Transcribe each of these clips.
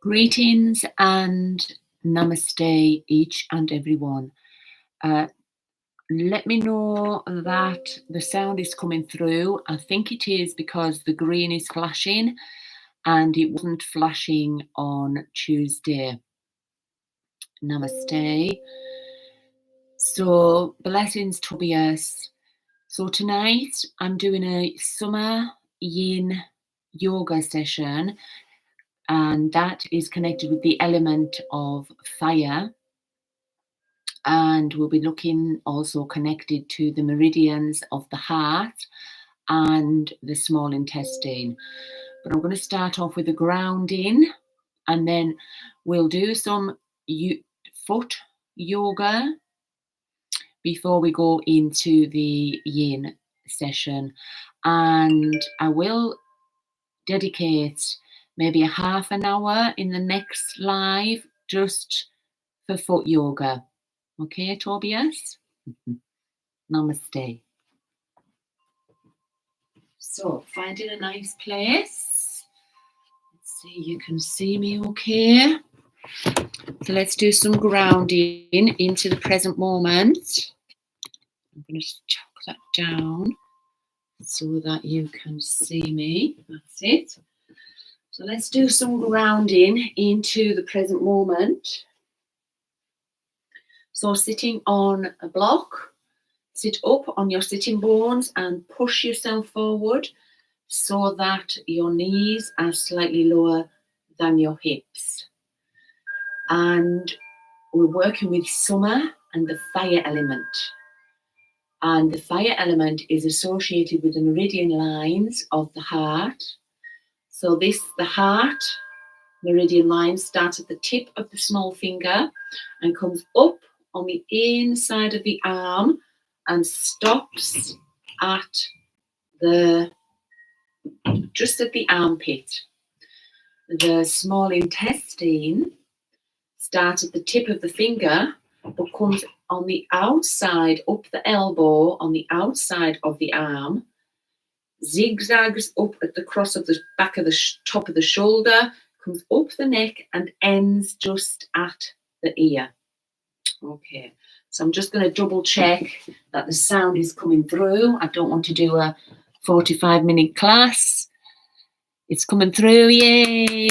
Greetings and namaste, each and every one. Let me know that the sound is coming through. I think it is because the green is flashing and it wasn't flashing on Tuesday. Namaste. So, blessings, Tobias. So, tonight I'm doing a summer yin yoga session, and that is connected with the element of fire. And we'll be looking also connected to the meridians of the heart and the small intestine. But I'm going to start off with the grounding, and then we'll do some foot yoga before we go into the yin session. And I will dedicate maybe a half an hour in the next live just for foot yoga. Okay, Tobias? Namaste. So, finding a nice place. Let's see, you can see me okay. So let's do some grounding into the present moment. I'm going to chuck that down so that you can see me. That's it. So let's do some grounding into the present moment. So sitting on a block, sit up on your sitting bones and push yourself forward so that your knees are slightly lower than your hips. And we're working with summer and the fire element. And the fire element is associated with the meridian lines of the heart. So the heart meridian line starts at the tip of the small finger and comes up on the inside of the arm and stops at just at the armpit. The small intestine starts at the tip of the finger but comes on the outside, up the elbow, on the outside of the arm, zigzags up at the cross of the back of the top of the shoulder, comes up the neck and ends just at the ear. Okay, so I'm just going to double check that the sound is coming through. I don't want to do a 45-minute class. It's coming through, yay!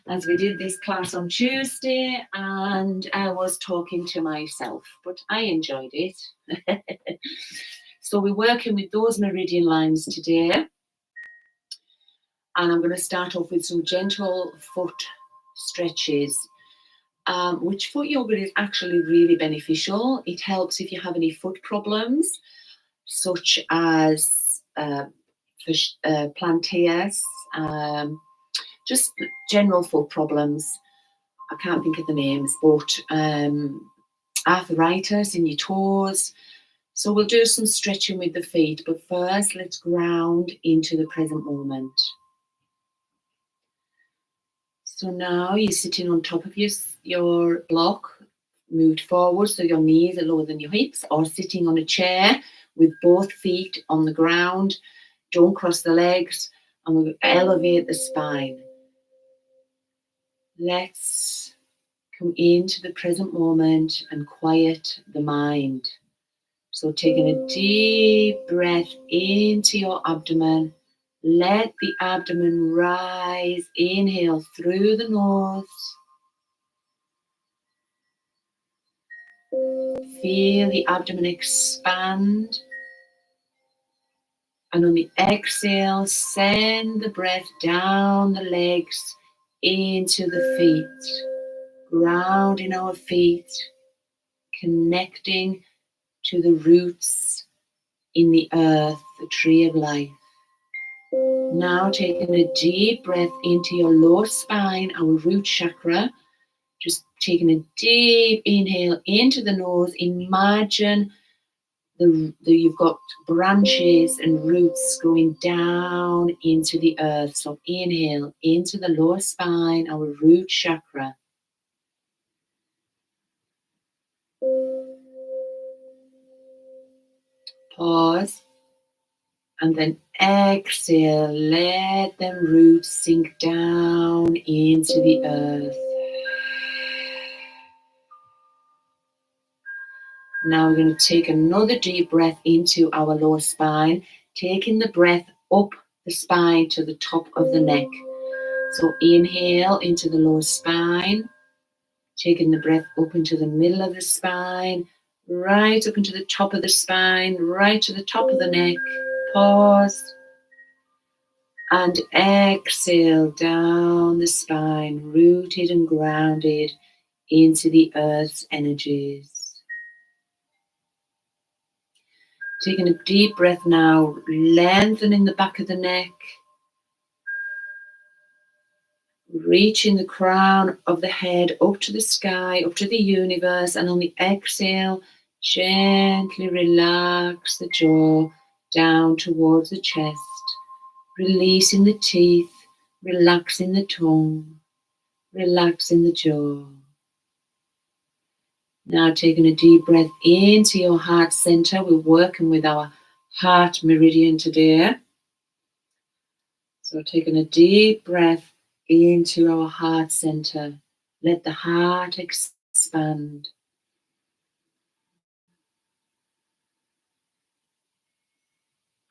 As we did this class on Tuesday, and I was talking to myself, but I enjoyed it. So we're working with those meridian lines today, and I'm going to start off with some gentle foot stretches, which foot yoga is actually really beneficial. It helps if you have any foot problems, such as plantaires, just general foot problems. I can't think of the names, but arthritis in your toes. So we'll do some stretching with the feet, but first let's ground into the present moment. So now you're sitting on top of your block, moved forward so your knees are lower than your hips, or sitting on a chair with both feet on the ground. Don't cross the legs, and we'll elevate the spine. Let's come into the present moment and quiet the mind. So taking a deep breath into your abdomen, let the abdomen rise. Inhale through the nose. Feel the abdomen expand. And on the exhale, send the breath down the legs into the feet. Grounding our feet, connecting to the roots in the earth, the tree of life. Now taking a deep breath into your lower spine, our root chakra. Just taking a deep inhale into the nose. Imagine you've got branches and roots going down into the earth. So inhale into the lower spine, our root chakra. Pause. And then exhale, let them roots sink down into the earth. Now we're going to take another deep breath into our lower spine, taking the breath up the spine to the top of the neck. So inhale into the lower spine, taking the breath up into the middle of the spine, right up into the top of the spine, right to the top of the neck. Pause. And exhale down the spine, rooted and grounded into the earth's energies. Taking a deep breath now, lengthening the back of the neck, reaching the crown of the head up to the sky, up to the universe, and on the exhale, gently relax the jaw down towards the chest, releasing the teeth, relaxing the tongue, relaxing the jaw. Now taking a deep breath into your heart center. We're working with our heart meridian today. So taking a deep breath into our heart center. Let the heart expand.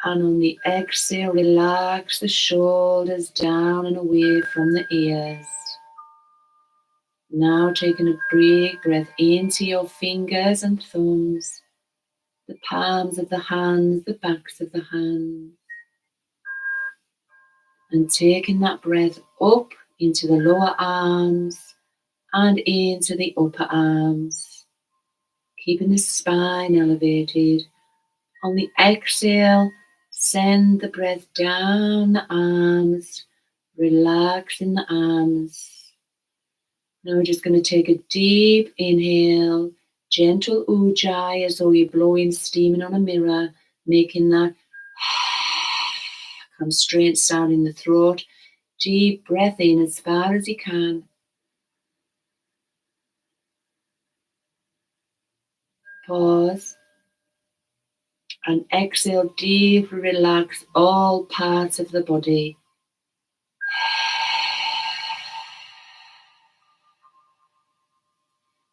And on the exhale, relax the shoulders down and away from the ears. Now taking a big breath into your fingers and thumbs, the palms of the hands, the backs of the hands. And taking that breath up into the lower arms and into the upper arms. Keeping the spine elevated. On the exhale, send the breath down the arms, relaxing the arms. Now we're just going to take a deep inhale, gentle ujjayi as though you're blowing steaming on a mirror, making that constraint sound in the throat. Deep breath in as far as you can. Pause. And exhale, deeply relax all parts of the body.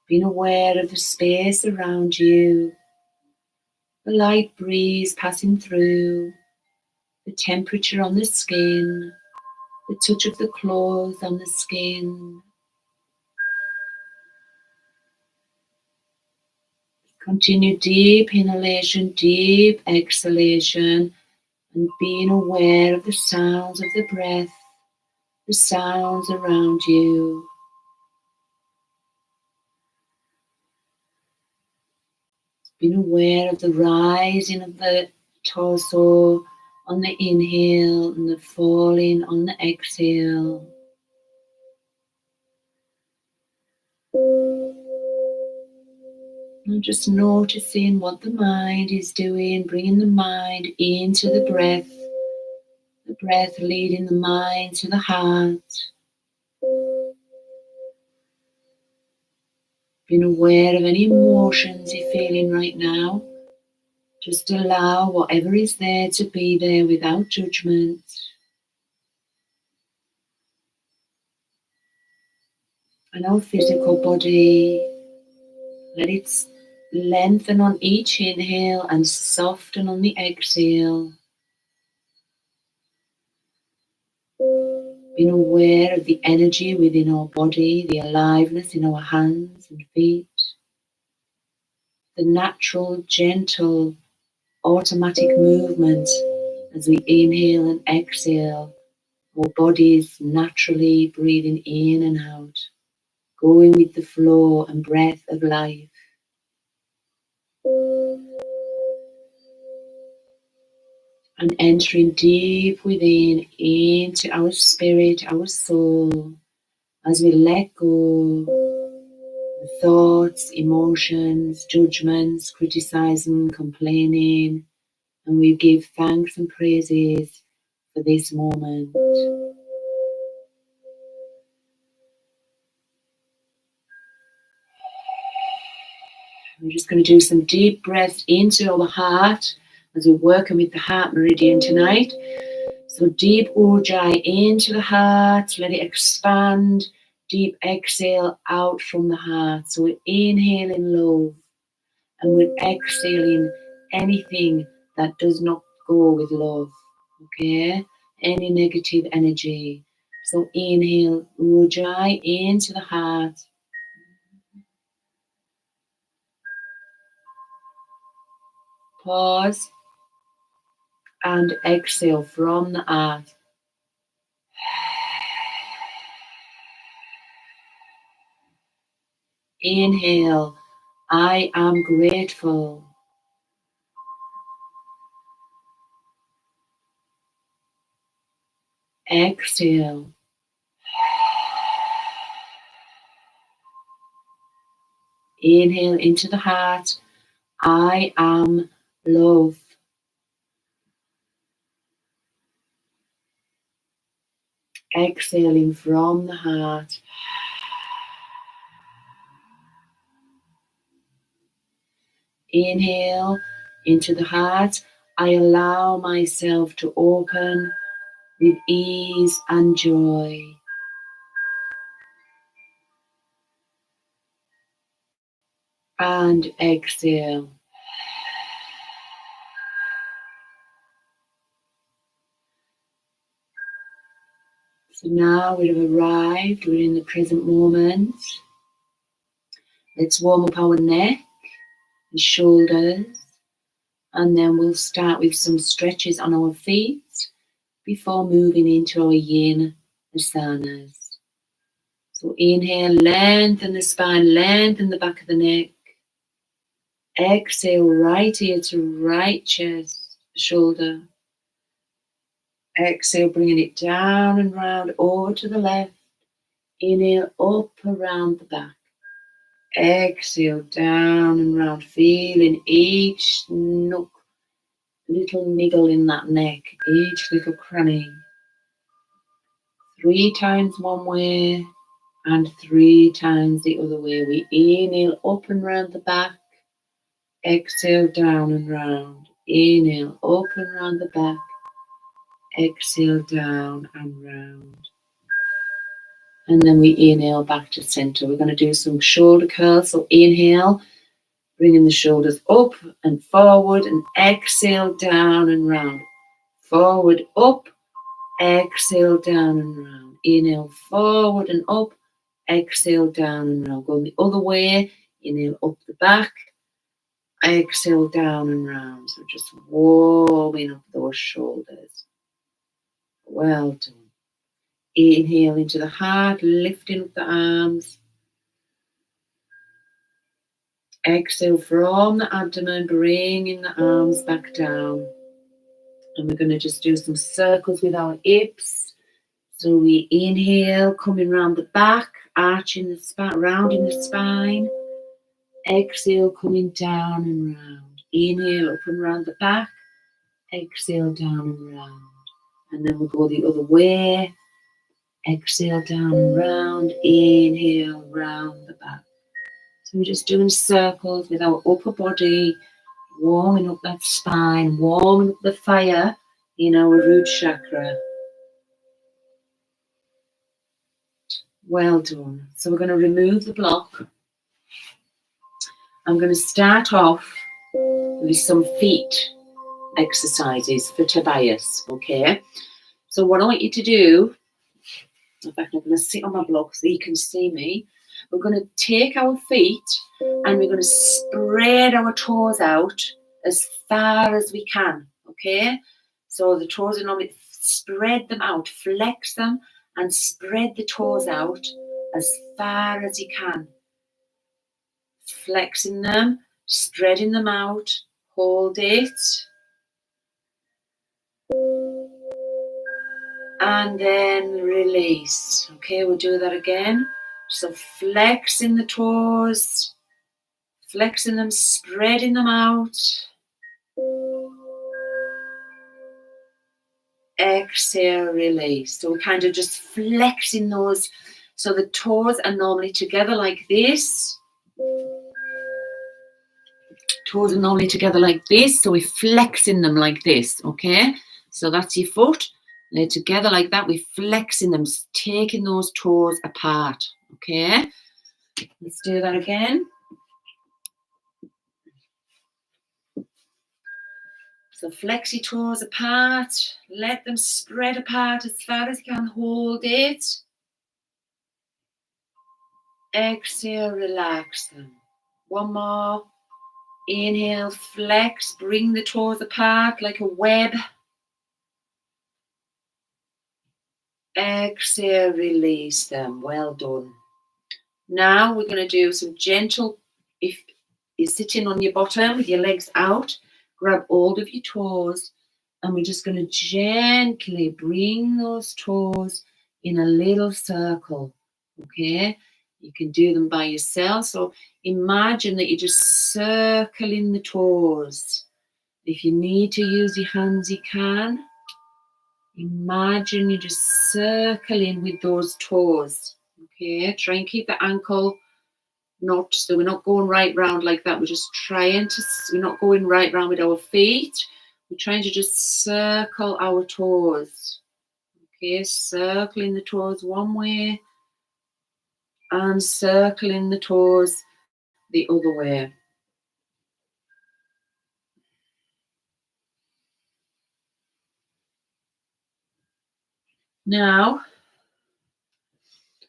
Being aware of the space around you, the light breeze passing through, the temperature on the skin, the touch of the clothes on the skin. Continue deep inhalation, deep exhalation, and being aware of the sounds of the breath, the sounds around you. Being aware of the rising of the torso on the inhale and the falling on the exhale. And just noticing what the mind is doing, bringing the mind into the breath leading the mind to the heart. Being aware of any emotions you're feeling right now. Just allow whatever is there to be there without judgment. And our physical body, let it lengthen on each inhale and soften on the exhale. Being aware of the energy within our body, the aliveness in our hands and feet, the natural, gentle, automatic movement as we inhale and exhale, our bodies naturally breathing in and out, going with the flow and breath of life. And entering deep within into our spirit, our soul, as we let go of thoughts, emotions, judgments, criticizing, complaining, and we give thanks and praises for this moment. We're just going to do some deep breaths into our heart, as we're working with the heart meridian tonight. So deep ujjayi into the heart, let it expand. Deep exhale out from the heart. So we're inhaling love and we're exhaling anything that does not go with love. Okay? Any negative energy. So inhale ujjayi into the heart. Pause and exhale from the heart. Inhale, I am grateful. Exhale. Inhale into the heart. I am love. Exhaling from the heart. Inhale into the heart. I allow myself to open with ease and joy. And exhale. So now we have arrived, we're in the present moment. Let's warm up our neck and shoulders, and then we'll start with some stretches on our feet before moving into our yin asanas. So inhale, lengthen the spine, lengthen the back of the neck. Exhale, right ear to right chest, shoulder. Exhale, bringing it down and round over to the left. Inhale, up around the back. Exhale, down and round, feeling each nook, little niggle in that neck, each little cranny. 3 times one way and 3 times the other way. We inhale up and round the back. Exhale, down and round. Inhale, up and round the back. Exhale, down and round. And then we inhale back to center. We're going to do some shoulder curls. So inhale, bringing the shoulders up and forward, and exhale, down and round. Forward, up, exhale, down and round. Inhale, forward and up, exhale, down and round. Going the other way, inhale up the back, exhale, down and round. So just warming up those shoulders. Well done. Inhale into the heart, lifting up the arms. Exhale from the abdomen, bringing the arms back down. And we're going to just do some circles with our hips. So we inhale, coming round the back, arching the spine, rounding the spine. Exhale, coming down and round. Inhale, up and round the back. Exhale, down and round. And then we'll go the other way. Exhale, down and round. Inhale, round the back. So we're just doing circles with our upper body, warming up that spine, warming up the fire in our root chakra. Well done. So we're going to remove the block. I'm going to start off with some feet exercises for Tobias, okay? So what I want you to do, in fact, I'm going to sit on my block so you can see me. We're going to take our feet and we're going to spread our toes out as far as we can, okay? So the toes are normally, spread them out, flex them and spread the toes out as far as you can. Flexing them, spreading them out, hold it. And then release. Okay, we'll do that again. So flexing the toes, flexing them, spreading them out. Exhale, release. So we're kind of just flexing those. So the toes are normally together like this. Toes are normally together like this, so we're flexing them like this, okay? So that's your foot. They're together like that. We're flexing them, taking those toes apart, okay? Let's do that again. So flex your toes apart. Let them spread apart as far as you can. Hold it. Exhale, relax them. One more. Inhale, flex. Bring the toes apart like a web. Exhale, release them. Well done. Now we're going to do some gentle, if you're sitting on your bottom with your legs out, grab hold of your toes, and we're just going to gently bring those toes in a little circle, okay? You can do them by yourself. So imagine that you're just circling the toes. If you need to use your hands, you can. Imagine you're just circling with those toes, okay? Try and keep the ankle not, so we're not going right round like that. We're just trying to, we're not going right round with our feet. We're trying to just circle our toes. Okay, circling the toes one way and circling the toes the other way. Now,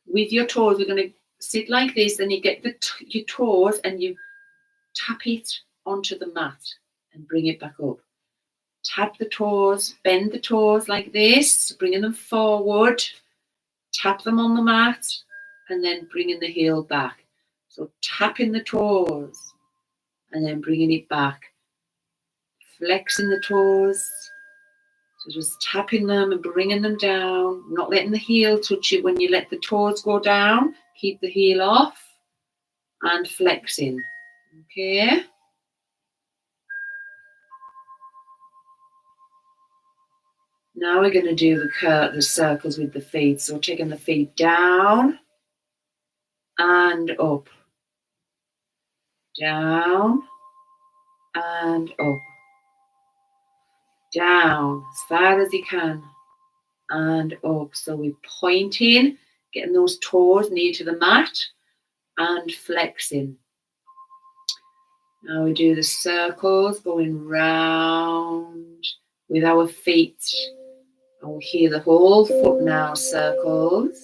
with your toes, we're going to sit like this, and you get your toes and you tap it onto the mat and bring it back up. Tap the toes, bend the toes like this, bringing them forward. Tap them on the mat and then bringing the heel back. So tapping the toes and then bringing it back. Flexing the toes. So just tapping them and bringing them down. Not letting the heel touch it when you let the toes go down. Keep the heel off and flexing. Okay. Now we're going to do the circles with the feet. So taking the feet down and up. Down and up. Down as far as you can and up. So we're pointing, getting those toes near to the mat and flexing. Now we do the circles going round with our feet. And we hear the whole foot now, circles.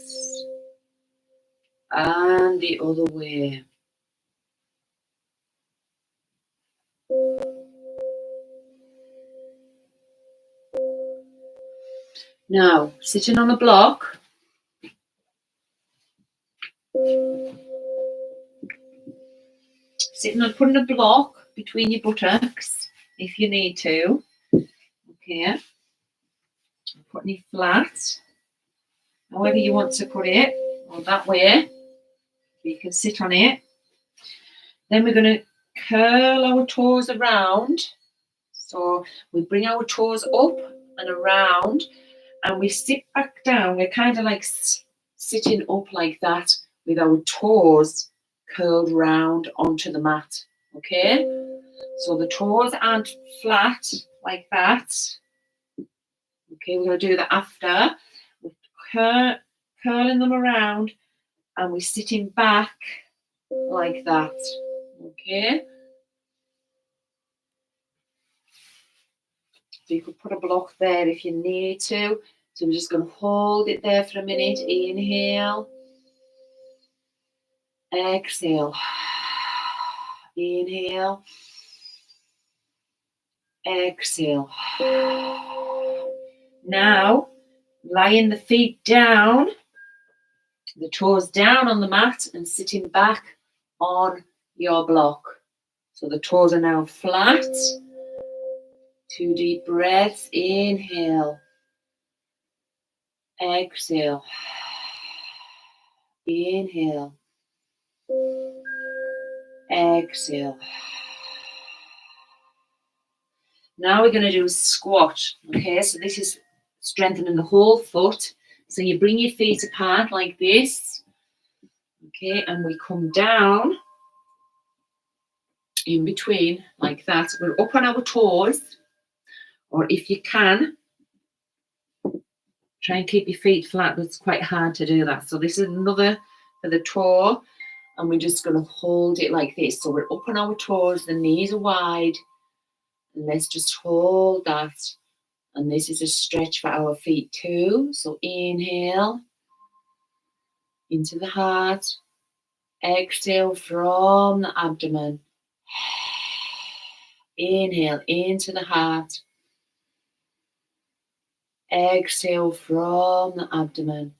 And the other way. Now, sitting on a block. Putting a block between your buttocks if you need to. Okay. Putting it flat. However you want to put it, or that way. You can sit on it. Then we're going to curl our toes around. So we bring our toes up and around, and we sit back down. We're kind of like sitting up like that with our toes curled round onto the mat. Okay? So the toes aren't flat like that. Okay, we're going to do that after. We're curling them around, and we're sitting back like that. Okay? So you could put a block there if you need to. So we're just going to hold it there for a minute. Inhale. Exhale. Inhale. Exhale. Now, lying the feet down, the toes down on the mat and sitting back on your block. So the toes are now flat. 2 deep breaths. Inhale. Exhale. Inhale. Exhale. Now we're going to do a squat. Okay, so this is strengthening the whole foot. So you bring your feet apart like this. Okay, and we come down in between, like that. We're up on our toes, or if you can, try and keep your feet flat, but it's quite hard to do that. So this is another for the toe, and we're just going to hold it like this. So we're up on our toes, the knees are wide, and let's just hold that. And this is a stretch for our feet too. So inhale into the heart, exhale from the abdomen. Inhale into the heart, exhale from the abdomen.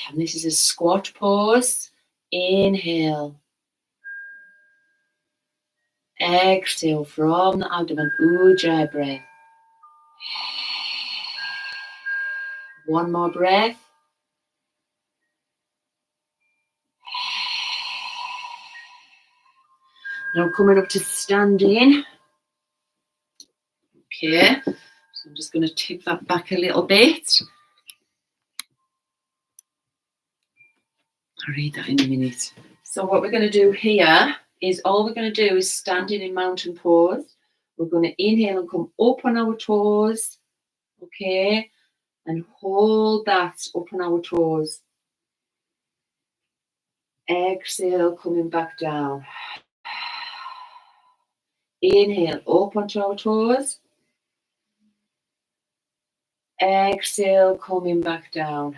And this is a squat pose. Inhale, exhale from the abdomen. Ujjayi breath. One more breath. Now coming up to standing. Okay, so I'm just going to tip that back a little bit. I'll read that in a minute. So what we're going to do here is all we're going to do is standing in mountain pose. We're going to inhale and come up on our toes. Okay, and hold that up on our toes. Exhale, coming back down. Inhale, up onto our toes. Exhale, coming back down.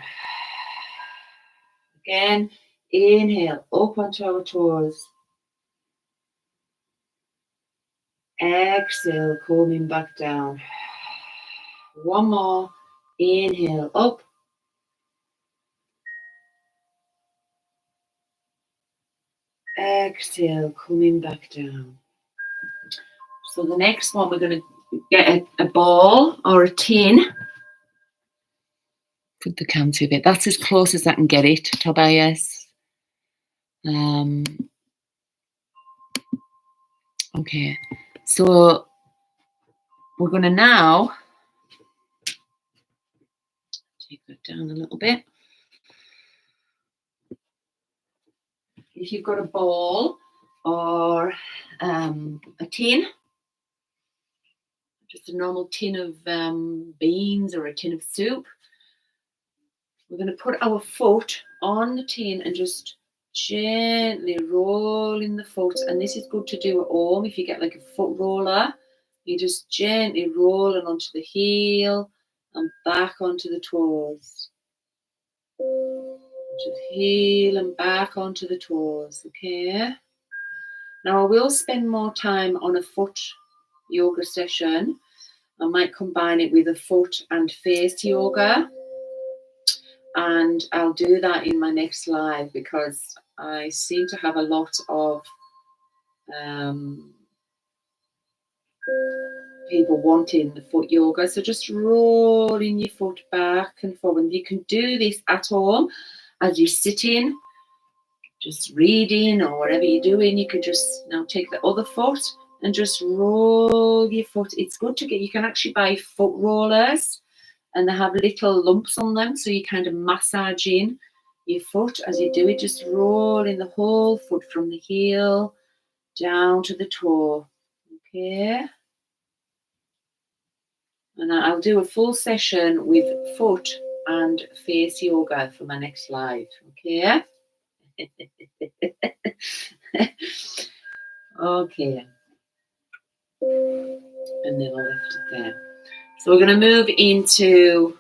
Again, inhale, up onto our toes. Exhale, coming back down. One more. Inhale, up. Exhale, coming back down. So the next one, we're going to get a ball or a tin. Put the counter a bit. That's as close as I can get it, Tobias. Okay, so we're going to now take that down a little bit. If you've got a ball or a tin, just a normal tin of beans or a tin of soup, we're going to put our foot on the tin and just gently roll in the foot. And this is good to do at home. If you get like a foot roller, you just gently rolling onto the heel and back onto the toes. To the heel and back onto the toes. Okay. Now I will spend more time on a foot yoga session. I might combine it with a foot and face yoga. And I'll do that in my next live because I seem to have a lot of people wanting the foot yoga. So just rolling your foot back and forward. You can do this at home as you're sitting, just reading or whatever you're doing. You could just now take the other foot and just roll your foot. It's good to get, you can actually buy foot rollers and they have little lumps on them, so you kind of massaging your foot as you do it, just rolling the whole foot from the heel down to the toe. Okay. And I'll do a full session with foot and face yoga for my next live. Okay. Okay. And then I'll lift it there. So we're going to move into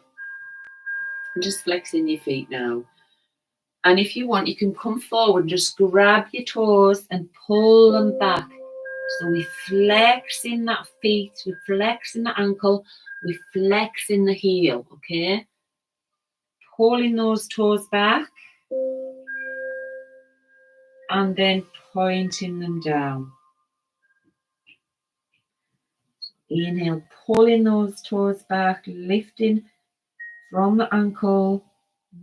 just flexing your feet now. And if you want, you can come forward and just grab your toes and pull them back. So we flex in that feet, we flex in the ankle, we flex in the heel, okay? Pulling those toes back and then pointing them down. Inhale, pulling those toes back, lifting from the ankle,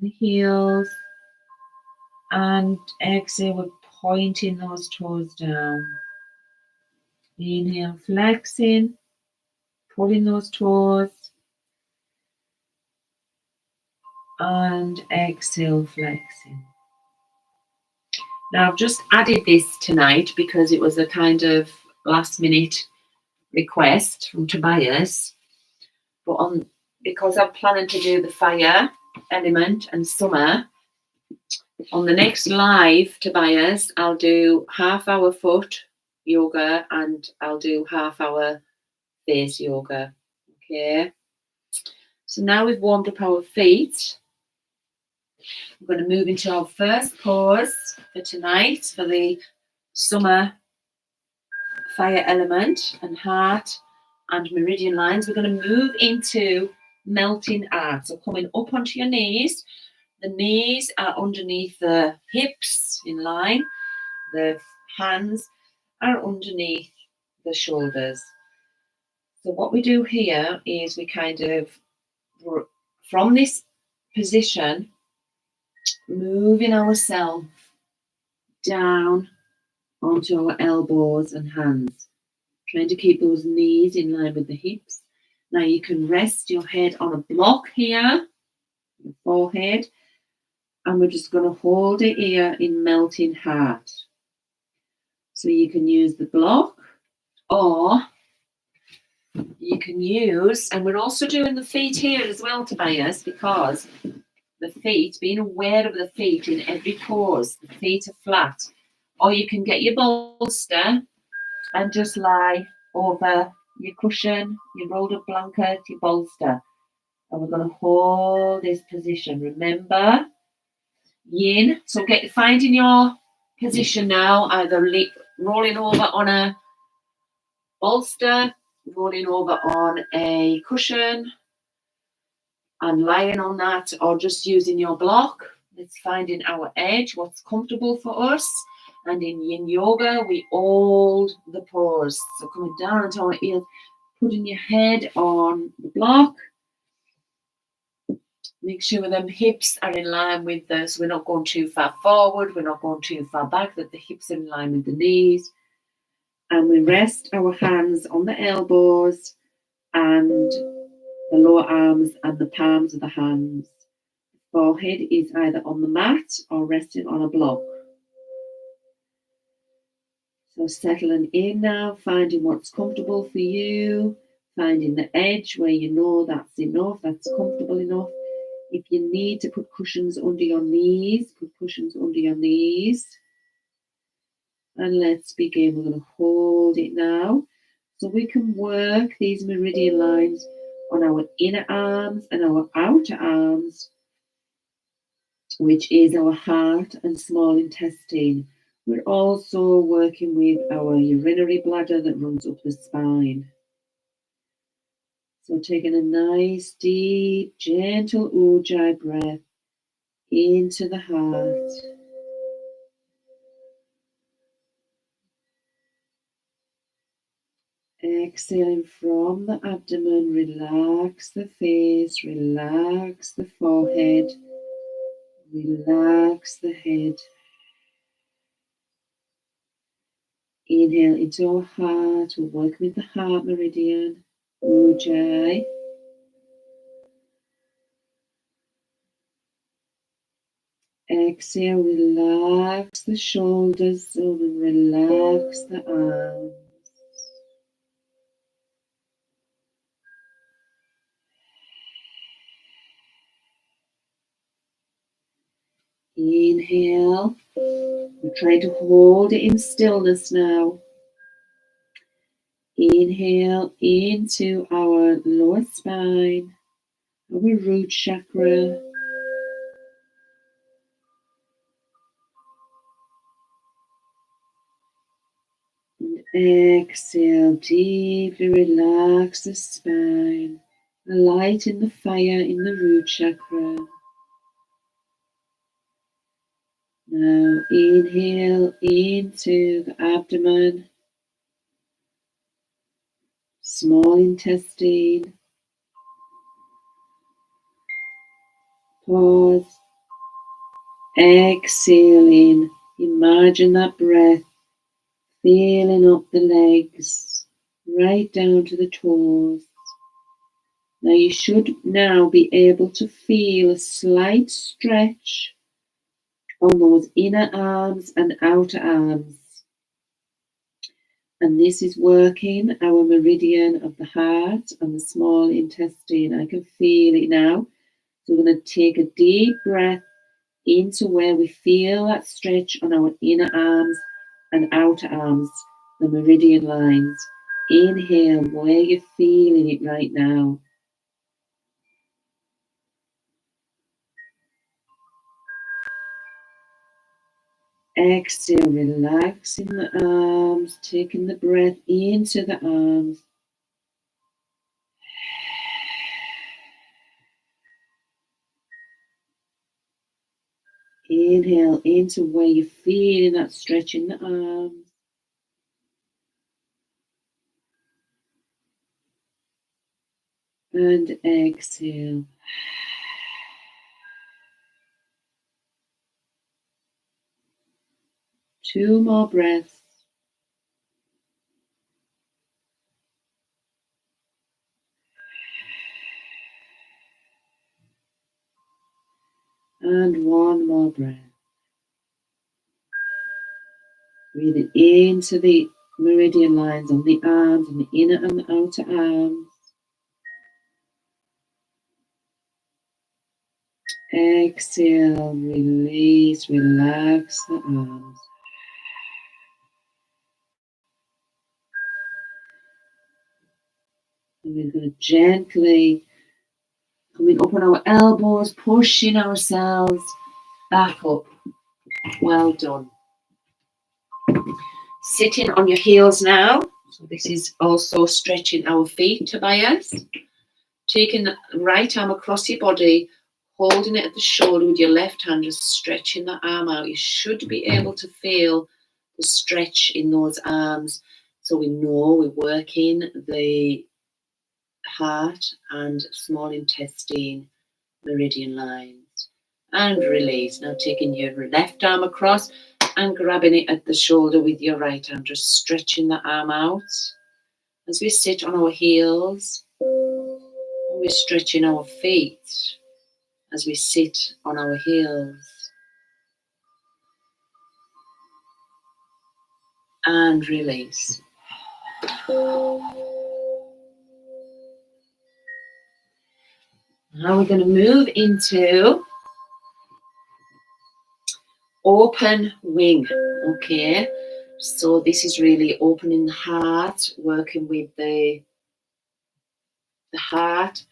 the heels, and exhale, we're pointing those toes down. Inhale, flexing, pulling those toes, and exhale, flexing. Now I've just added this tonight because it was a kind of last minute request from Tobias. But because I'm planning to do the fire element and summer, on the next live, Tobias, I'll do half-hour foot yoga and I'll do half-hour face yoga. Okay. So now we've warmed up our feet. We're going to move into our first pose for tonight for the summer fire element and heart and meridian lines. We're going to move into melting art. So coming up onto your knees. The knees are underneath the hips in line. The hands are underneath the shoulders. So what we do here is we kind of, from this position, moving ourselves down onto our elbows and hands, trying to keep those knees in line with the hips. Now you can rest your head on a block here, your forehead, and we're just going to hold it here in melting heart. So you can use the block, or you can use, and we're also doing the feet here as well, Tobias, because the feet, being aware of the feet in every pose, the feet are flat. Or you can get your bolster and just lie over your cushion, your rolled up blanket, your bolster. And we're going to hold this position. Remember, yin. So finding your position now, either rolling over on a bolster, rolling over on a cushion and lying on that, or just using your block. It's finding our edge, what's comfortable for us. And in Yin Yoga, we hold the pose. So coming down onto our heels, putting your head on the block. Make sure them hips are in line with this. We're not going too far forward. We're not going too far back, that the hips are in line with the knees. And we rest our hands on the elbows and the lower arms and the palms of the hands. The forehead is either on the mat or resting on a block. So settling in now, finding what's comfortable for you, finding the edge where you know that's enough, that's comfortable enough. If you need to put cushions under your knees, put cushions under your knees. And let's begin. We're going to hold it now. So we can work these meridian lines on our inner arms and our outer arms, which is our heart and small intestine. We're also working with our urinary bladder that runs up the spine. So taking a nice, deep, gentle ujjayi breath into the heart. Exhaling from the abdomen, relax the face, relax the forehead, relax the head. Inhale into our heart. We'll work with the heart meridian, ujjayi. Exhale, relax the shoulders and relax the arms. Inhale. We're trying to hold it in stillness now. Inhale into our lower spine, our root chakra. And exhale, deeply relax the spine. Lighten the fire in the root chakra. Now inhale into the abdomen, small intestine. Pause. Exhale in. Imagine that breath feeling up the legs, right down to the toes. Now you should now be able to feel a slight stretch on those inner arms and outer arms. And this is working our meridian of the heart and the small intestine. I can feel it now. So we're going to take a deep breath into where we feel that stretch on our inner arms and outer arms, the meridian lines. Inhale where you're feeling it right now. Exhale, relaxing the arms, taking the breath into the arms. Inhale into where you're feeling that stretch in the arms. And exhale. 2 more breaths. And 1 more breath. Breathing into the meridian lines on the arms and the inner and the outer arms. Exhale, release, relax the arms. And we're going to gently coming up on our elbows, pushing ourselves back up. Well done. Sitting on your heels now. So this is also stretching our feet, Tobias. Taking the right arm across your body, holding it at the shoulder with your left hand, just stretching the arm out. You should be able to feel the stretch in those arms. So we know we're working the heart and small intestine meridian lines. And release. Now taking your left arm across and grabbing it at the shoulder with your right hand, just stretching the arm out. As we sit on our heels, we're stretching our feet as we sit on our heels. And release. Now we're going to move into open wing. Okay, so this is really opening the heart, working with the heart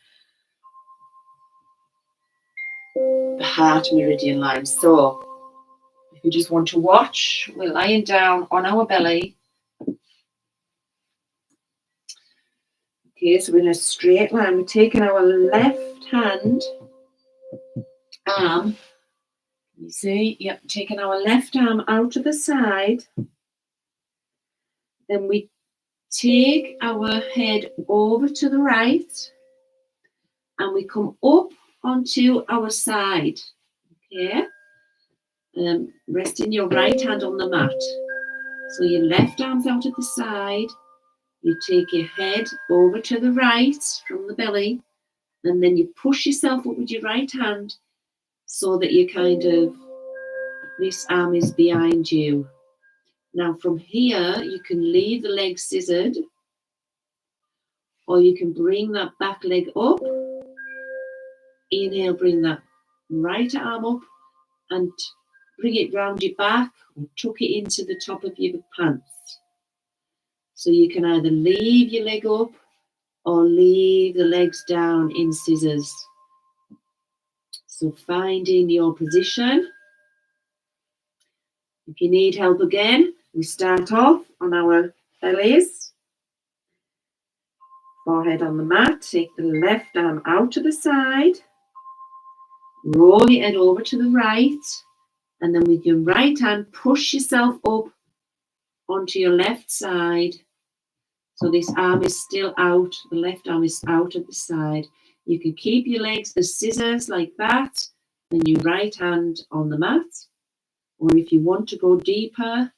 meridian line. So if you just want to watch, we're lying down on our belly. Okay, so we're in a straight line. We're taking our left hand arm. You see, yep, taking our left arm out to the side. Then we take our head over to the right and we come up onto our side. Okay, resting your right hand on the mat. So your left arm's out at the side. You take your head over to the right from the belly, and then you push yourself up with your right hand so that you kind of, this arm is behind you. Now from here, you can leave the leg scissored, or you can bring that back leg up. Inhale, bring that right arm up and bring it round your back or tuck it into the top of your pants. So you can either leave your leg up or leave the legs down in scissors. So finding your position. If you need help again, we start off on our bellies. Forehead on the mat. Take the left arm out to the side. Roll your head over to the right. And then with your right hand, push yourself up onto your left side. So this arm is still out. The left arm is out at the side. You can keep your legs as scissors like that. Then your right hand on the mat. Or if you want to go deeper,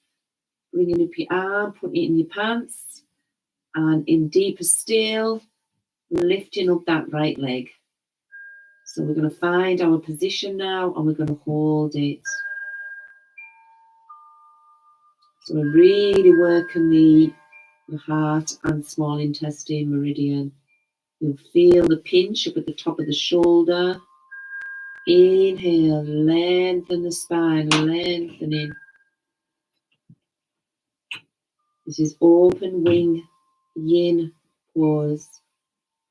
bringing up your arm, put it in your pants. And in deeper still, lifting up that right leg. So we're going to find our position now and we're going to hold it. So we're really working the heart and small intestine meridian. You'll feel the pinch up at the top of the shoulder. Inhale, lengthen the spine, lengthening. This is open wing yin pose.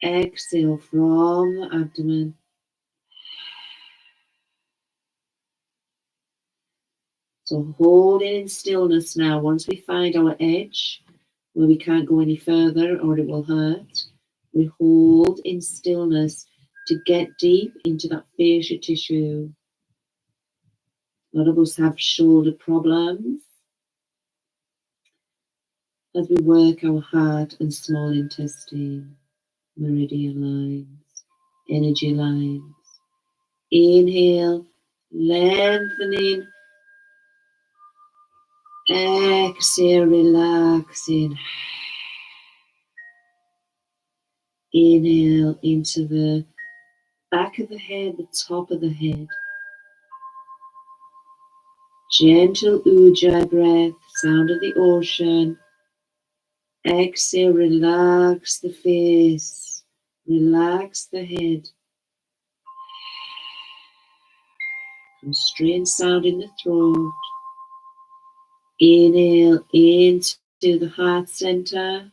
Exhale from the abdomen. So holding in stillness now. Once we find our edge, where we can't go any further or it will hurt, we hold in stillness to get deep into that fascia tissue. A lot of us have shoulder problems as we work our heart and small intestine, meridian lines, energy lines. Inhale, lengthening. Exhale, relaxing. Inhale into the back of the head, the top of the head. Gentle ujjayi breath, sound of the ocean. Exhale, relax the face, relax the head. Constrained sound in the throat. Inhale into the heart center.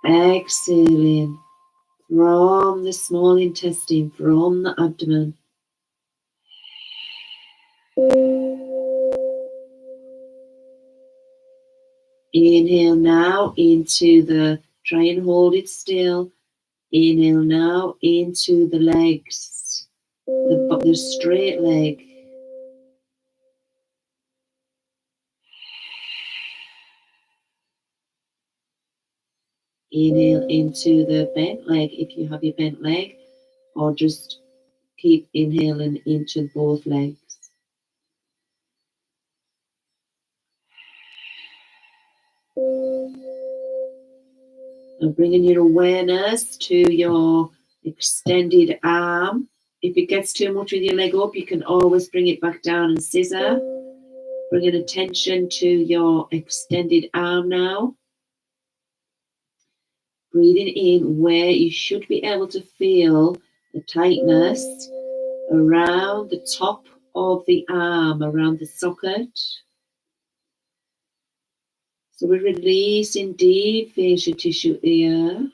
Exhaling from the small intestine, from the abdomen. Inhale now into the, try and hold it still. Inhale now into the legs, the straight leg. Inhale into the bent leg if you have your bent leg, or just keep inhaling into both legs. And bringing your awareness to your extended arm. If it gets too much with your leg up, you can always bring it back down and scissor. Bringing attention to your extended arm now. Breathing in where you should be able to feel the tightness around the top of the arm, around the socket. So we're releasing deep fascial tissue here.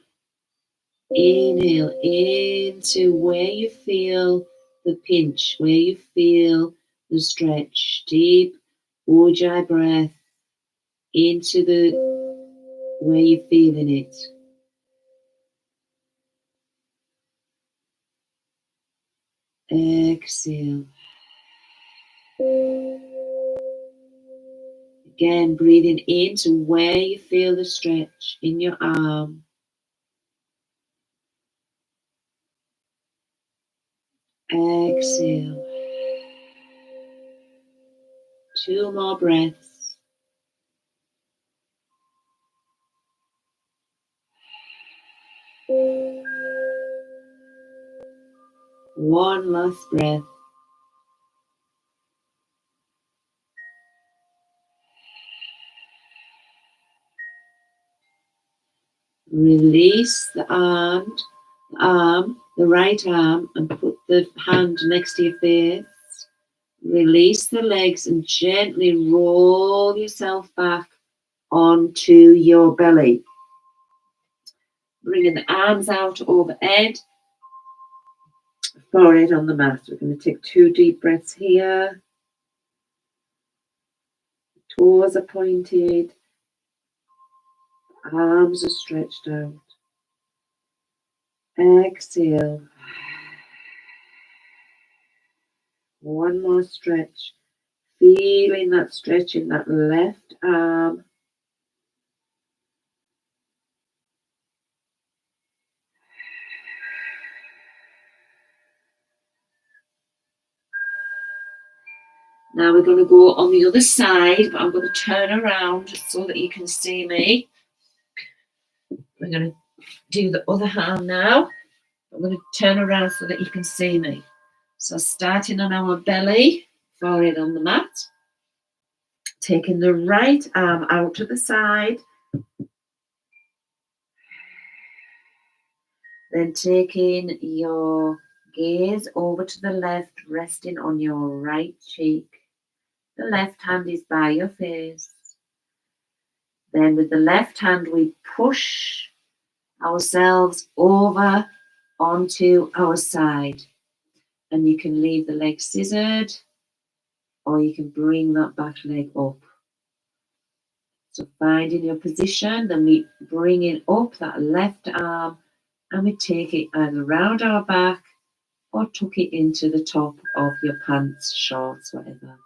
Inhale into where you feel the pinch, where you feel the stretch. Deep ujjayi breath into the where you're feeling it. Exhale. Again, breathing into where you feel the stretch in your arm. Exhale. 2 more breaths. One last breath. Release the right arm, and put the hand next to your face. Release the legs and gently roll yourself back onto your belly. Bringing the arms out overhead, forehead on the mat. We're going to take 2 deep breaths here. Toes are pointed. Arms are stretched out. Exhale. One more stretch. Feeling that stretch in that left arm. Now we're going to go on the other side, but I'm going to turn around so that you can see me. We're going to do the other arm now. I'm going to turn around so that you can see me. So starting on our belly, forehead on the mat. Taking the right arm out to the side. Then taking your gaze over to the left, resting on your right cheek. The left hand is by your face. Then with the left hand, we push ourselves over onto our side. And you can leave the leg scissored, or you can bring that back leg up. So finding your position, then we bring it up that left arm, and we take it either around our back or tuck it into the top of your pants, shorts, whatever.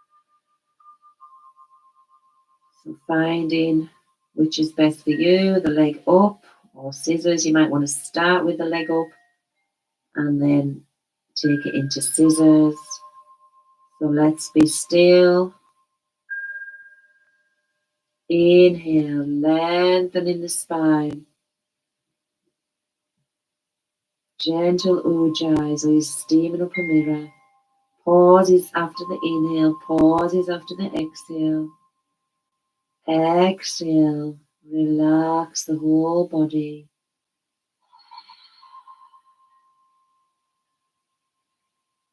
So finding which is best for you, the leg up or scissors. You might want to start with the leg up and then take it into scissors. So let's be still. Inhale, lengthening the spine. Gentle ujjayi, so you're steaming up a mirror. Pauses after the inhale, pauses after the exhale. Exhale, relax the whole body.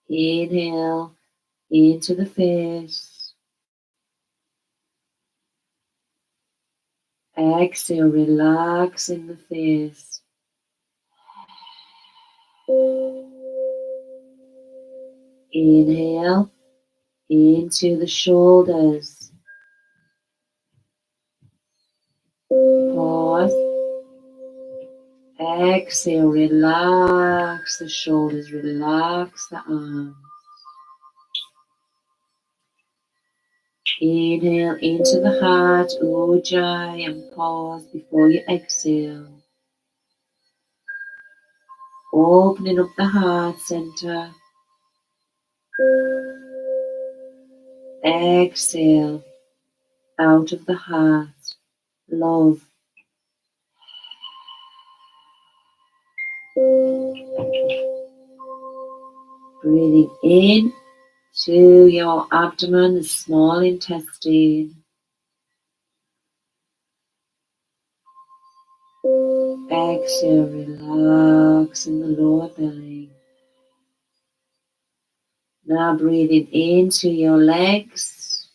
Inhale into the face. Exhale, relax in the face. Inhale into the shoulders. Pause. Exhale, relax the shoulders, relax the arms. Inhale into the heart, ujjayi, and pause before you exhale. Opening up the heart center. Exhale out of the heart, love. Breathing in to your abdomen, the small intestine. Exhale, relax in the lower belly. Now breathing into your legs.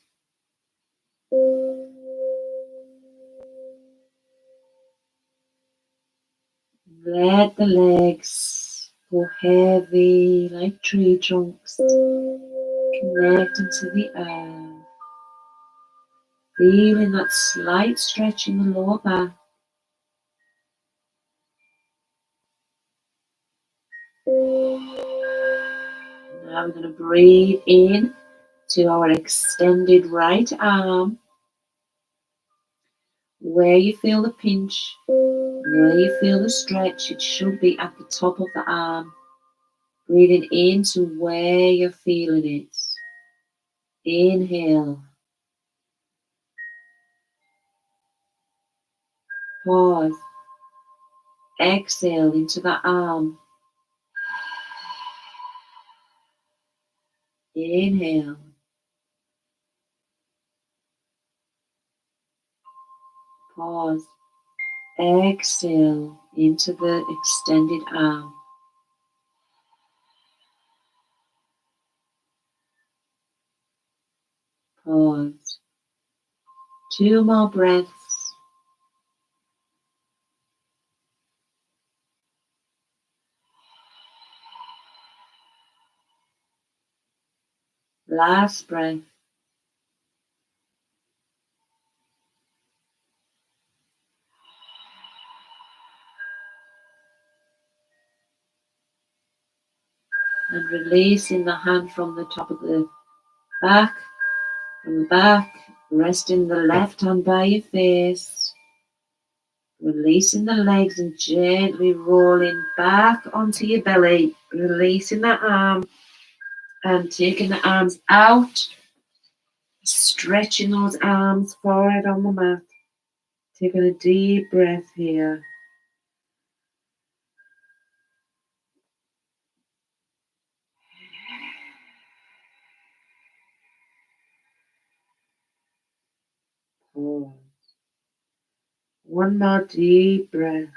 Let the legs go heavy like tree trunks. Connect into the earth. Feeling that slight stretch in the lower back. Now we're going to breathe in to our extended right arm. Where you feel the pinch, where you feel the stretch, it should be at the top of the arm. Breathing into where you're feeling it. Inhale. Pause. Exhale into the arm. Inhale. Pause. Exhale into the extended arm. Pause. 2 more breaths. Last breath. And releasing the hand from the top of the back. From the back, resting the left hand by your face. Releasing the legs and gently rolling back onto your belly. Releasing the arm and taking the arms out. Stretching those arms forward on the mat. Taking a deep breath here. pause. One more deep breath.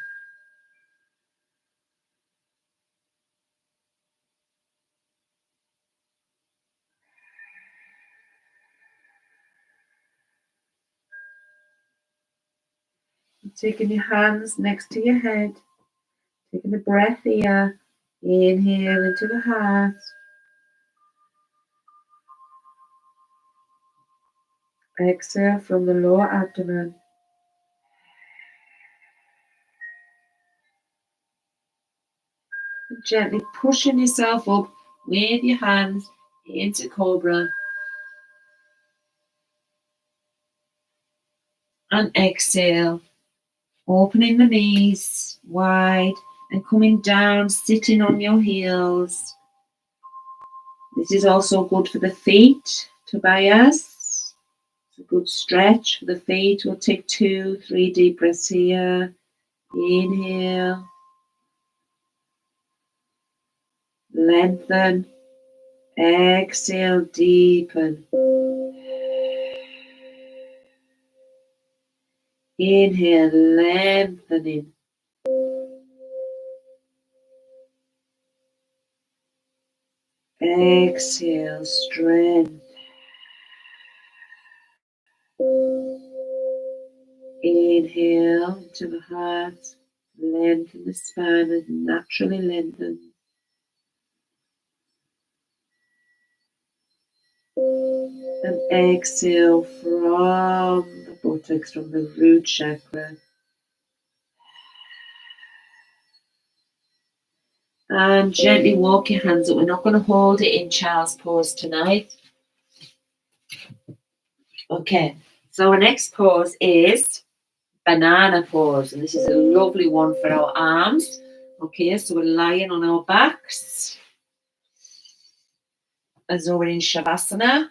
Taking your hands next to your head, taking a breath here, inhale into the heart, exhale from the lower abdomen. And gently pushing yourself up with your hands into Cobra. And exhale, opening the knees wide and coming down, sitting on your heels. This is also good for the feet, Tobias. It's a good stretch for the feet. We'll take 2-3 deep breaths here. Inhale. Lengthen. Exhale, deepen. Inhale, lengthening. Exhale, strength. Inhale into the heart. Lengthen the spine as naturally lengthen. And exhale from the buttocks, from the root chakra. And gently walk your hands up. We're not going to hold it in child's pose tonight. Okay, so our next pose is banana pose. And this is a lovely one for our arms. Okay, so we're lying on our backs as though we're in Shavasana,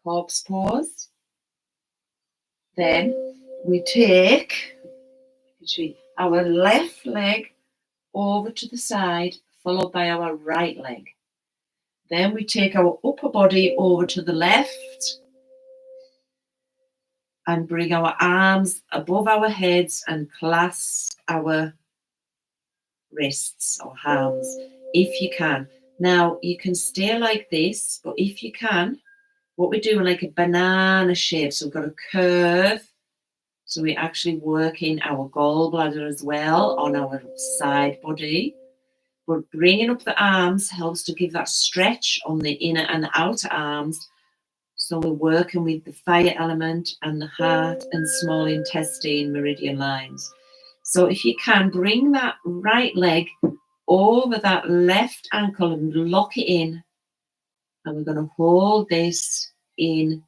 corpse pose. Then we take our left leg over to the side, followed by our right leg. Then we take our upper body over to the left and bring our arms above our heads and clasp our wrists or arms if you can. Now you can stay like this, but if you can, what we're doing like a banana shape. So we've got a curve. So we're actually working our gallbladder as well on our side body. But bringing up the arms helps to give that stretch on the inner and the outer arms. So we're working with the fire element and the heart and small intestine meridian lines. So if you can, bring that right leg over that left ankle and lock it in. And we're going to hold this in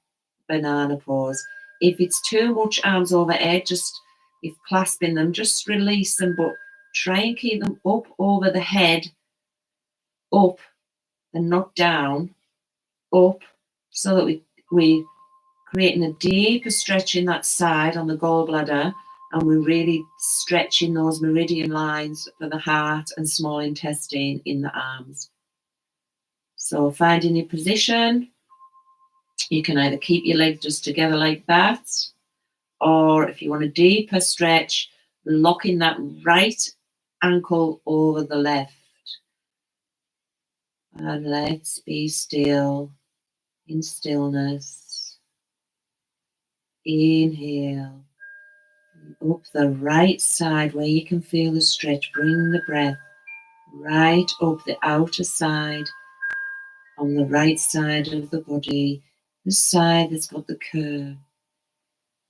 banana pose. If it's too much arms overhead, just if clasping them, just release them, but try and keep them up over the head, up and not down, up, so that we creating a deeper stretch in that side on the gallbladder, and we're really stretching those meridian lines for the heart and small intestine in the arms. So finding your position, you can either keep your legs just together like that, or if you want a deeper stretch, locking that right ankle over the left. And let's be still in stillness. Inhale. Up the right side where you can feel the stretch. Bring the breath right up the outer side on the right side of the body, the side that's got the curve.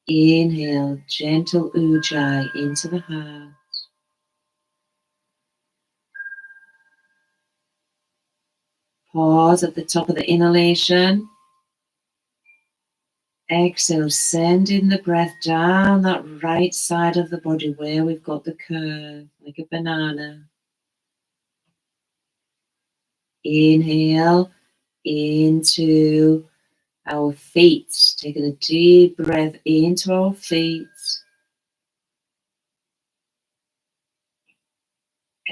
Inhale, gentle ujjayi into the heart. Pause at the top of the inhalation. Exhale, sending the breath down that right side of the body where we've got the curve, like a banana. Inhale into our feet, taking a deep breath into our feet.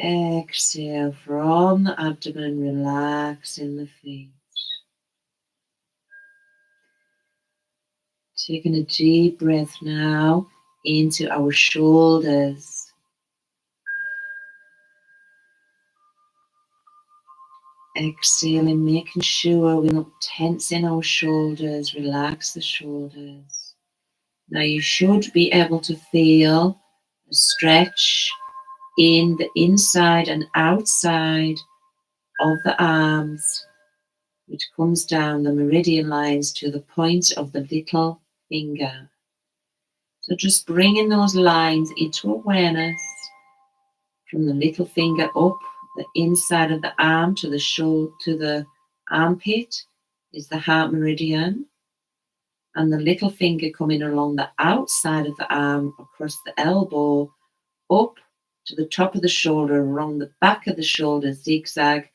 Exhale from the abdomen, relaxing the feet. Taking a deep breath now into our shoulders. Exhaling, making sure we're not tensing our shoulders. Relax the shoulders. Now you should be able to feel a stretch in the inside and outside of the arms, which comes down the meridian lines to the point of the little finger. So just bringing those lines into awareness from the little finger up the inside of the arm to the shoulder, to the armpit is the heart meridian, and the little finger coming along the outside of the arm across the elbow up to the top of the shoulder, around the back of the shoulder, zigzag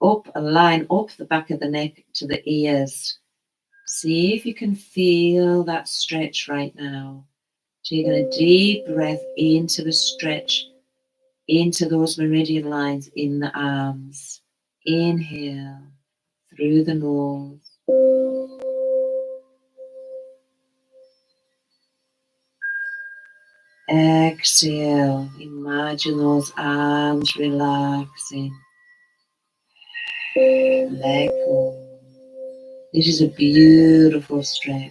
up a line up the back of the neck to the ears. See if you can feel that stretch right now. Taking a deep breath into the stretch, into those meridian lines in the arms. Inhale through the nose. Exhale. Imagine those arms relaxing. Let go. This is a beautiful stretch.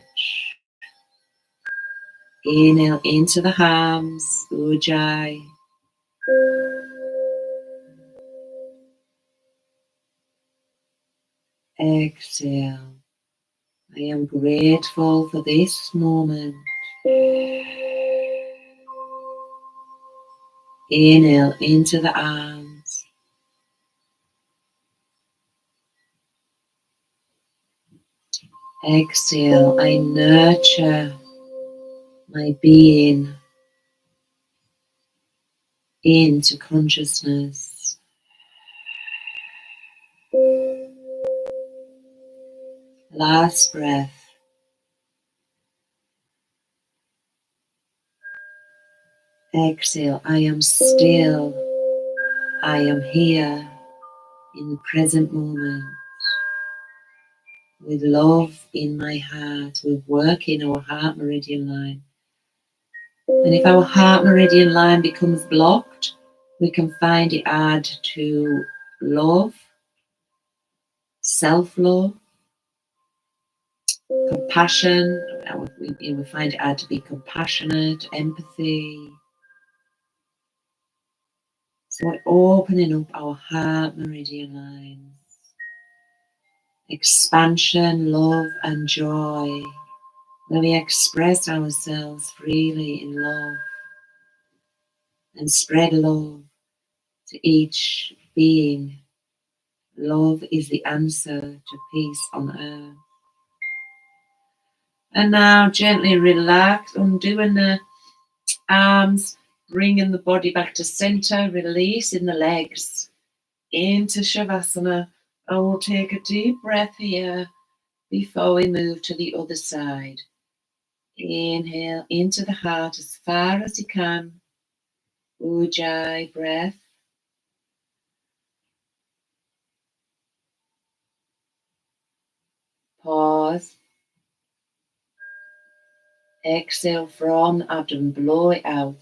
Inhale into the arms, Ujjayi. Exhale. I am grateful for this moment. Inhale into the arms. Exhale. I nurture my being into consciousness. Last breath. Exhale. I am still. I am here in the present moment. With love in my heart, with work in our heart meridian line. And if our heart meridian line becomes blocked, we can find it hard to love, self-love, compassion. We find it hard to be compassionate, empathy. So we're opening up our heart meridian lines. Expansion, love and joy. Where we express ourselves freely in love and spread love to each being. Love is the answer to peace on earth. And now gently relax, undoing the arms, bringing the body back to center, releasing the legs into Shavasana. And we'll take a deep breath here before we move to the other side. Inhale into the heart as far as you can. Ujjayi breath. Pause. Exhale from the abdomen, blow it out.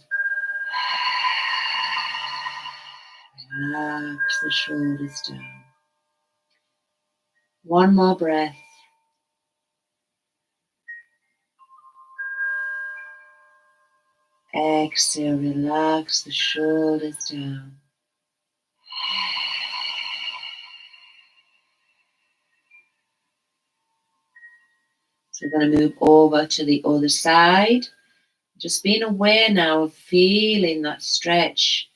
Relax the shoulders down. One more breath. Exhale, relax the shoulders down. So we're going to move over to the other side. Just being aware now of feeling that stretch,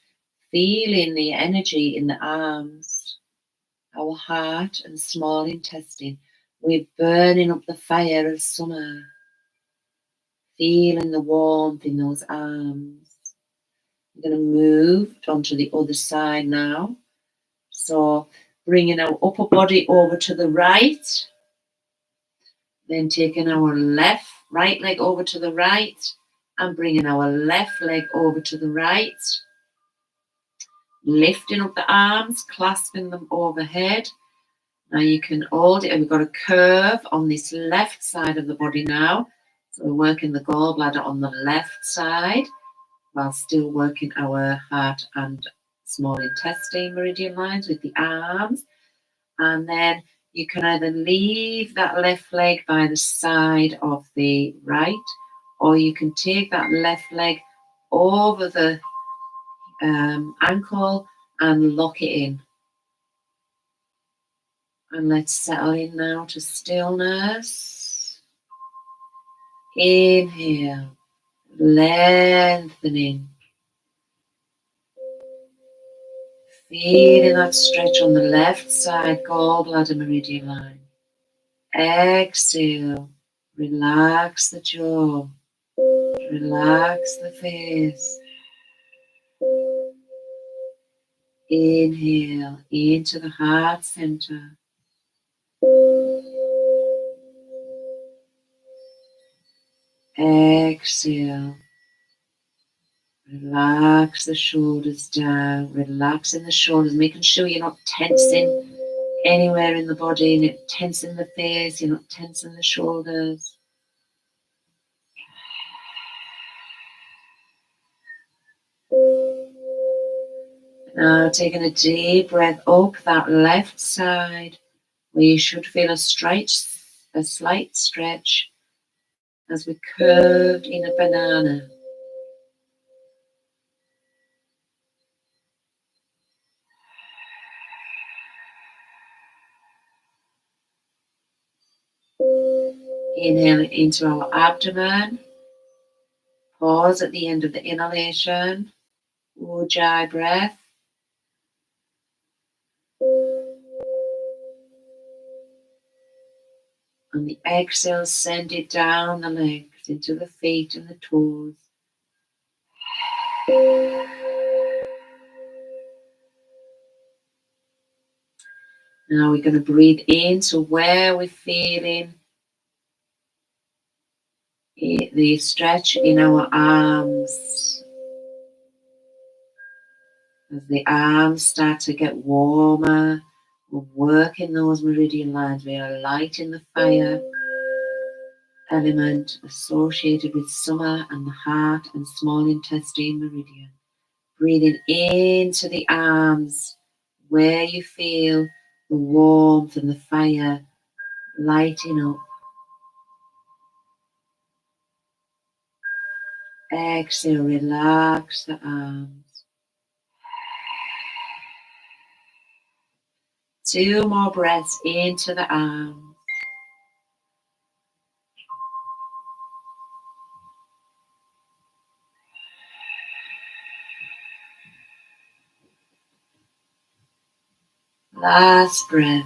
feeling the energy in the arms, our heart and small intestine. We're burning up the fire of summer, feeling the warmth in those arms. We're going to move onto the other side now. So bringing our upper body over to the right, then taking our right leg over to the right, and bringing our left leg over to the right. Lifting up the arms, clasping them overhead. Now you can hold it, and we've got a curve on this left side of the body now. So we're working the gallbladder on the left side while still working our heart and small intestine meridian lines with the arms. And then you can either leave that left leg by the side of the right, or you can take that left leg over the ankle and lock it in. And let's settle in now to stillness. Inhale, lengthening. Feeling that stretch on the left side gallbladder meridian line. Exhale, relax the jaw, relax the face. Inhale into the heart center. Exhale. Relax the shoulders down, relaxing the shoulders, making sure you're not tensing anywhere in the body, you're not tensing the face, you're not tensing the shoulders. Now taking a deep breath up that left side, where you should feel a slight stretch as we curved in a banana. Inhale into our abdomen. Pause at the end of the inhalation. Ujjayi breath. On the exhale, send it down the legs into the feet and the toes. Now we're going to breathe into where we're feeling the stretch in our arms. As the arms start to get warmer, we're working those meridian lines. We are lighting the fire element associated with summer and the heart and small intestine meridian. Breathing into the arms where you feel the warmth and the fire lighting up. Exhale, relax the arms. 2 more breaths into the arms. Last breath.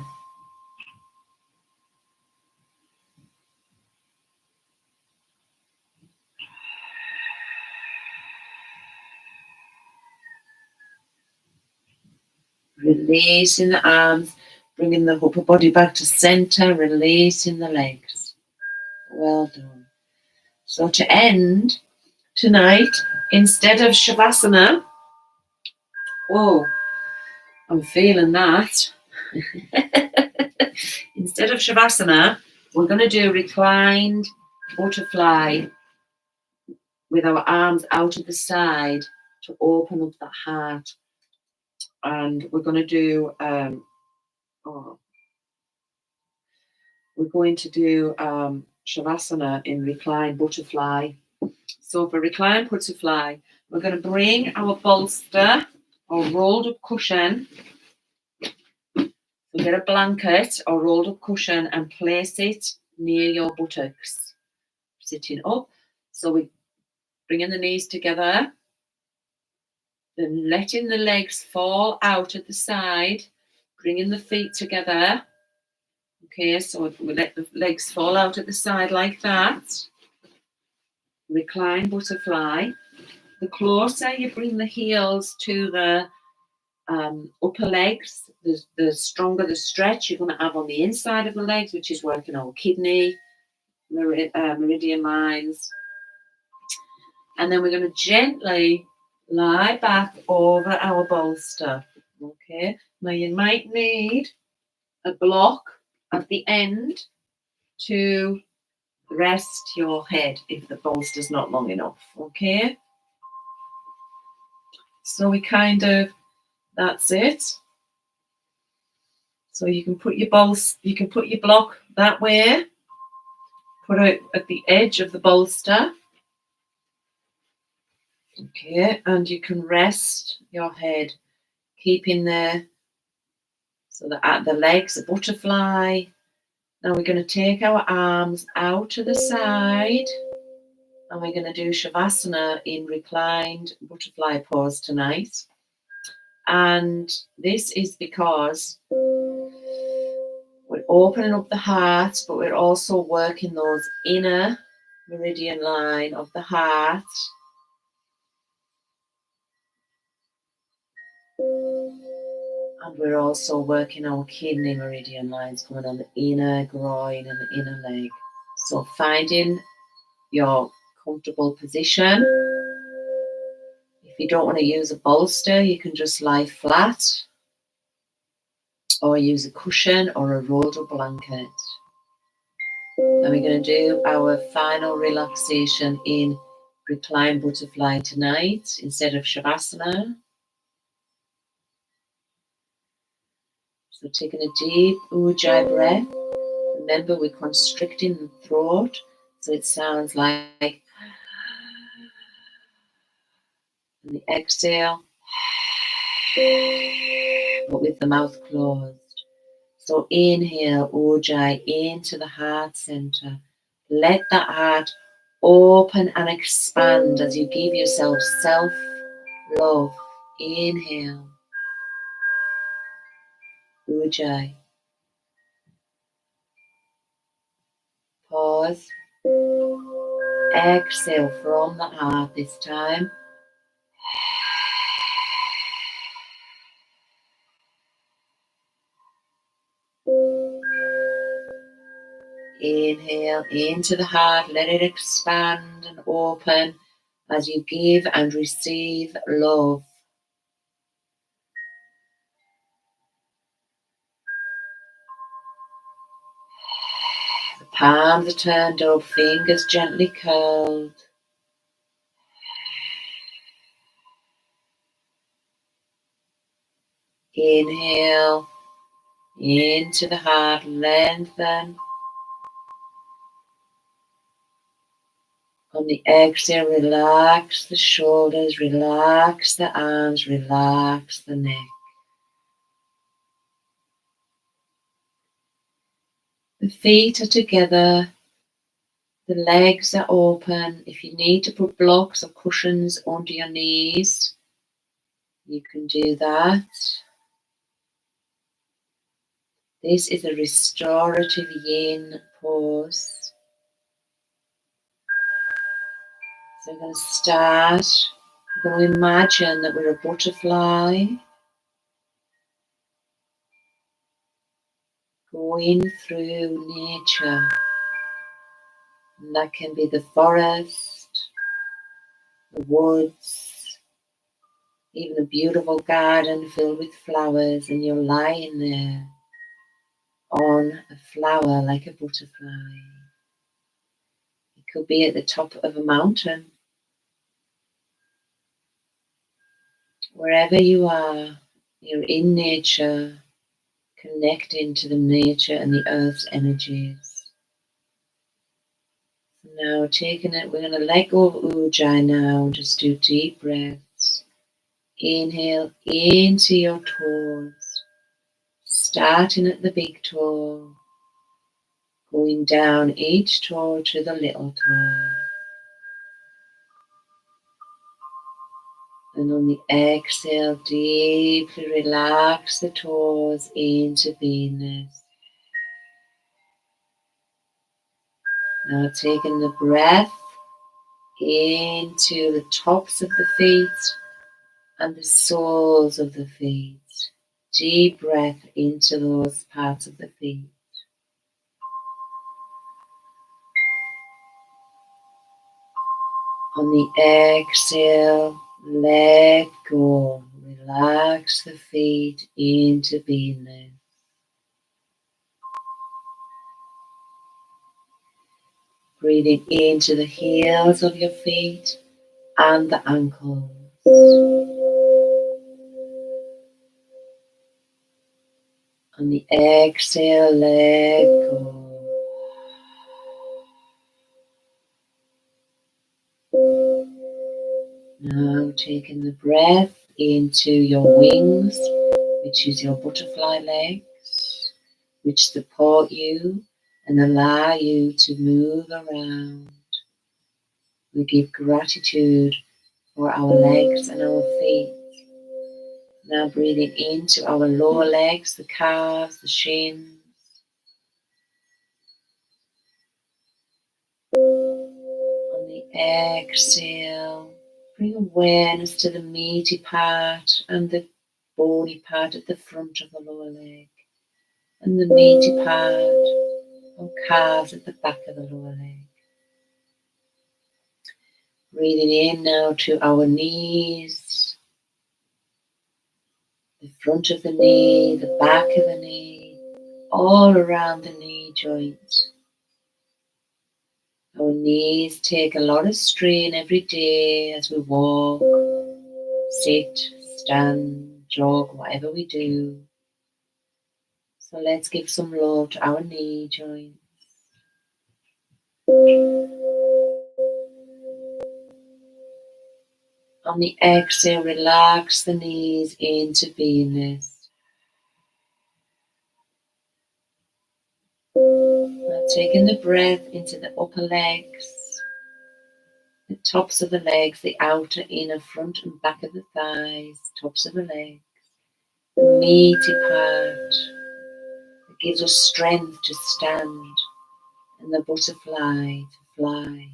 Releasing the arms, bringing the upper body back to center, releasing the legs. Well done. So to end tonight, instead of Shavasana, whoa, I'm feeling that. Instead of Shavasana, we're going to do reclined butterfly with our arms out of the side to open up that heart. And we're going to do Shavasana in reclined butterfly. So for reclined butterfly, we're going to bring our bolster or rolled up cushion. So get a blanket or rolled up cushion and place it near your buttocks, sitting up. So we're bringing the knees together, then letting the legs fall out at the side, bringing the feet together. Okay, so we let the legs fall out at the side like that. Recline butterfly. The closer you bring the heels to the upper legs, the stronger the stretch you're going to have on the inside of the legs, which is working on kidney, meridian lines. And then we're going to gently lie back over our bolster. Okay, now you might need a block at the end to rest your head if the bolster's not long enough, okay? So that's it. So you can put your block that way, put it at the edge of the bolster. Okay, and you can rest your head, keeping so that the legs, a butterfly. Now we're going to take our arms out to the side, and we're going to do Shavasana in reclined butterfly pose tonight. And this is because we're opening up the heart, but we're also working those inner meridian line of the heart. And we're also working our kidney meridian lines coming on the inner groin and the inner leg. So finding your comfortable position. If you don't want to use a bolster, you can just lie flat or use a cushion or a rolled up blanket. And we're going to do our final relaxation in reclined butterfly tonight instead of Shavasana. So taking a deep Ujjayi breath. Remember, we're constricting the throat, so it sounds like, and the exhale, but with the mouth closed. So inhale, Ujjayi, into the heart center. Let that heart open and expand as you give yourself self-love. Inhale, Ujjayi. Pause. Exhale from the heart this time. Inhale into the heart, let it expand and open as you give and receive love. The palms are turned up, fingers gently curled. Inhale into the heart, lengthen. On the exhale, relax the shoulders, relax the arms, relax the neck. The feet are together, the legs are open. If you need to put blocks or cushions under your knees, you can do that. This is a restorative yin pose. So I'm going to start. I'm going to imagine that we're a butterfly going through nature. And that can be the forest, the woods, even a beautiful garden filled with flowers, and you're lying there on a flower like a butterfly. It could be at the top of a mountain. Wherever you are, you're in nature, connecting to the nature and the earth's energies. Now taking it, we're going to let go of Ujjayi now, just do deep breaths. Inhale into your toes, starting at the big toe, going down each toe to the little toe. And on the exhale, deeply relax the toes into beingness. Now taking the breath into the tops of the feet and the soles of the feet. Deep breath into those parts of the feet. On the exhale, let go. Relax the feet into beingness. Breathing into the heels of your feet and the ankles. On the exhale, let go. Now taking the breath into your wings, which is your butterfly legs, which support you and allow you to move around. We give gratitude for our legs and our feet. Now breathing into our lower legs, the calves, the shins. On the exhale, bring awareness to the meaty part and the bony part at the front of the lower leg, and the meaty part or calves at the back of the lower leg. Breathing in now to our knees, the front of the knee, the back of the knee, all around the knee joint. Our knees take a lot of strain every day as we walk, sit, stand, jog, whatever we do. So let's give some love to our knee joints. On the exhale, relax the knees into beingness. Now taking the breath into the upper legs, the tops of the legs, the outer, inner, front and back of the thighs, tops of the legs, the meaty part that gives us strength to stand, and the butterfly to fly.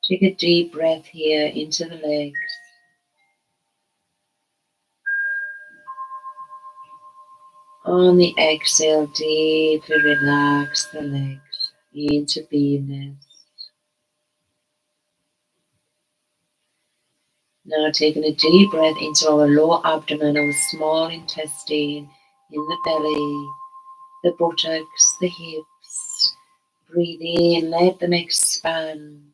Take a deep breath here into the legs. On the exhale, deeply relax the legs into beingness. Now taking a deep breath into our lower abdomen, our small intestine, in the belly, the buttocks, the hips. Breathe in, let them expand.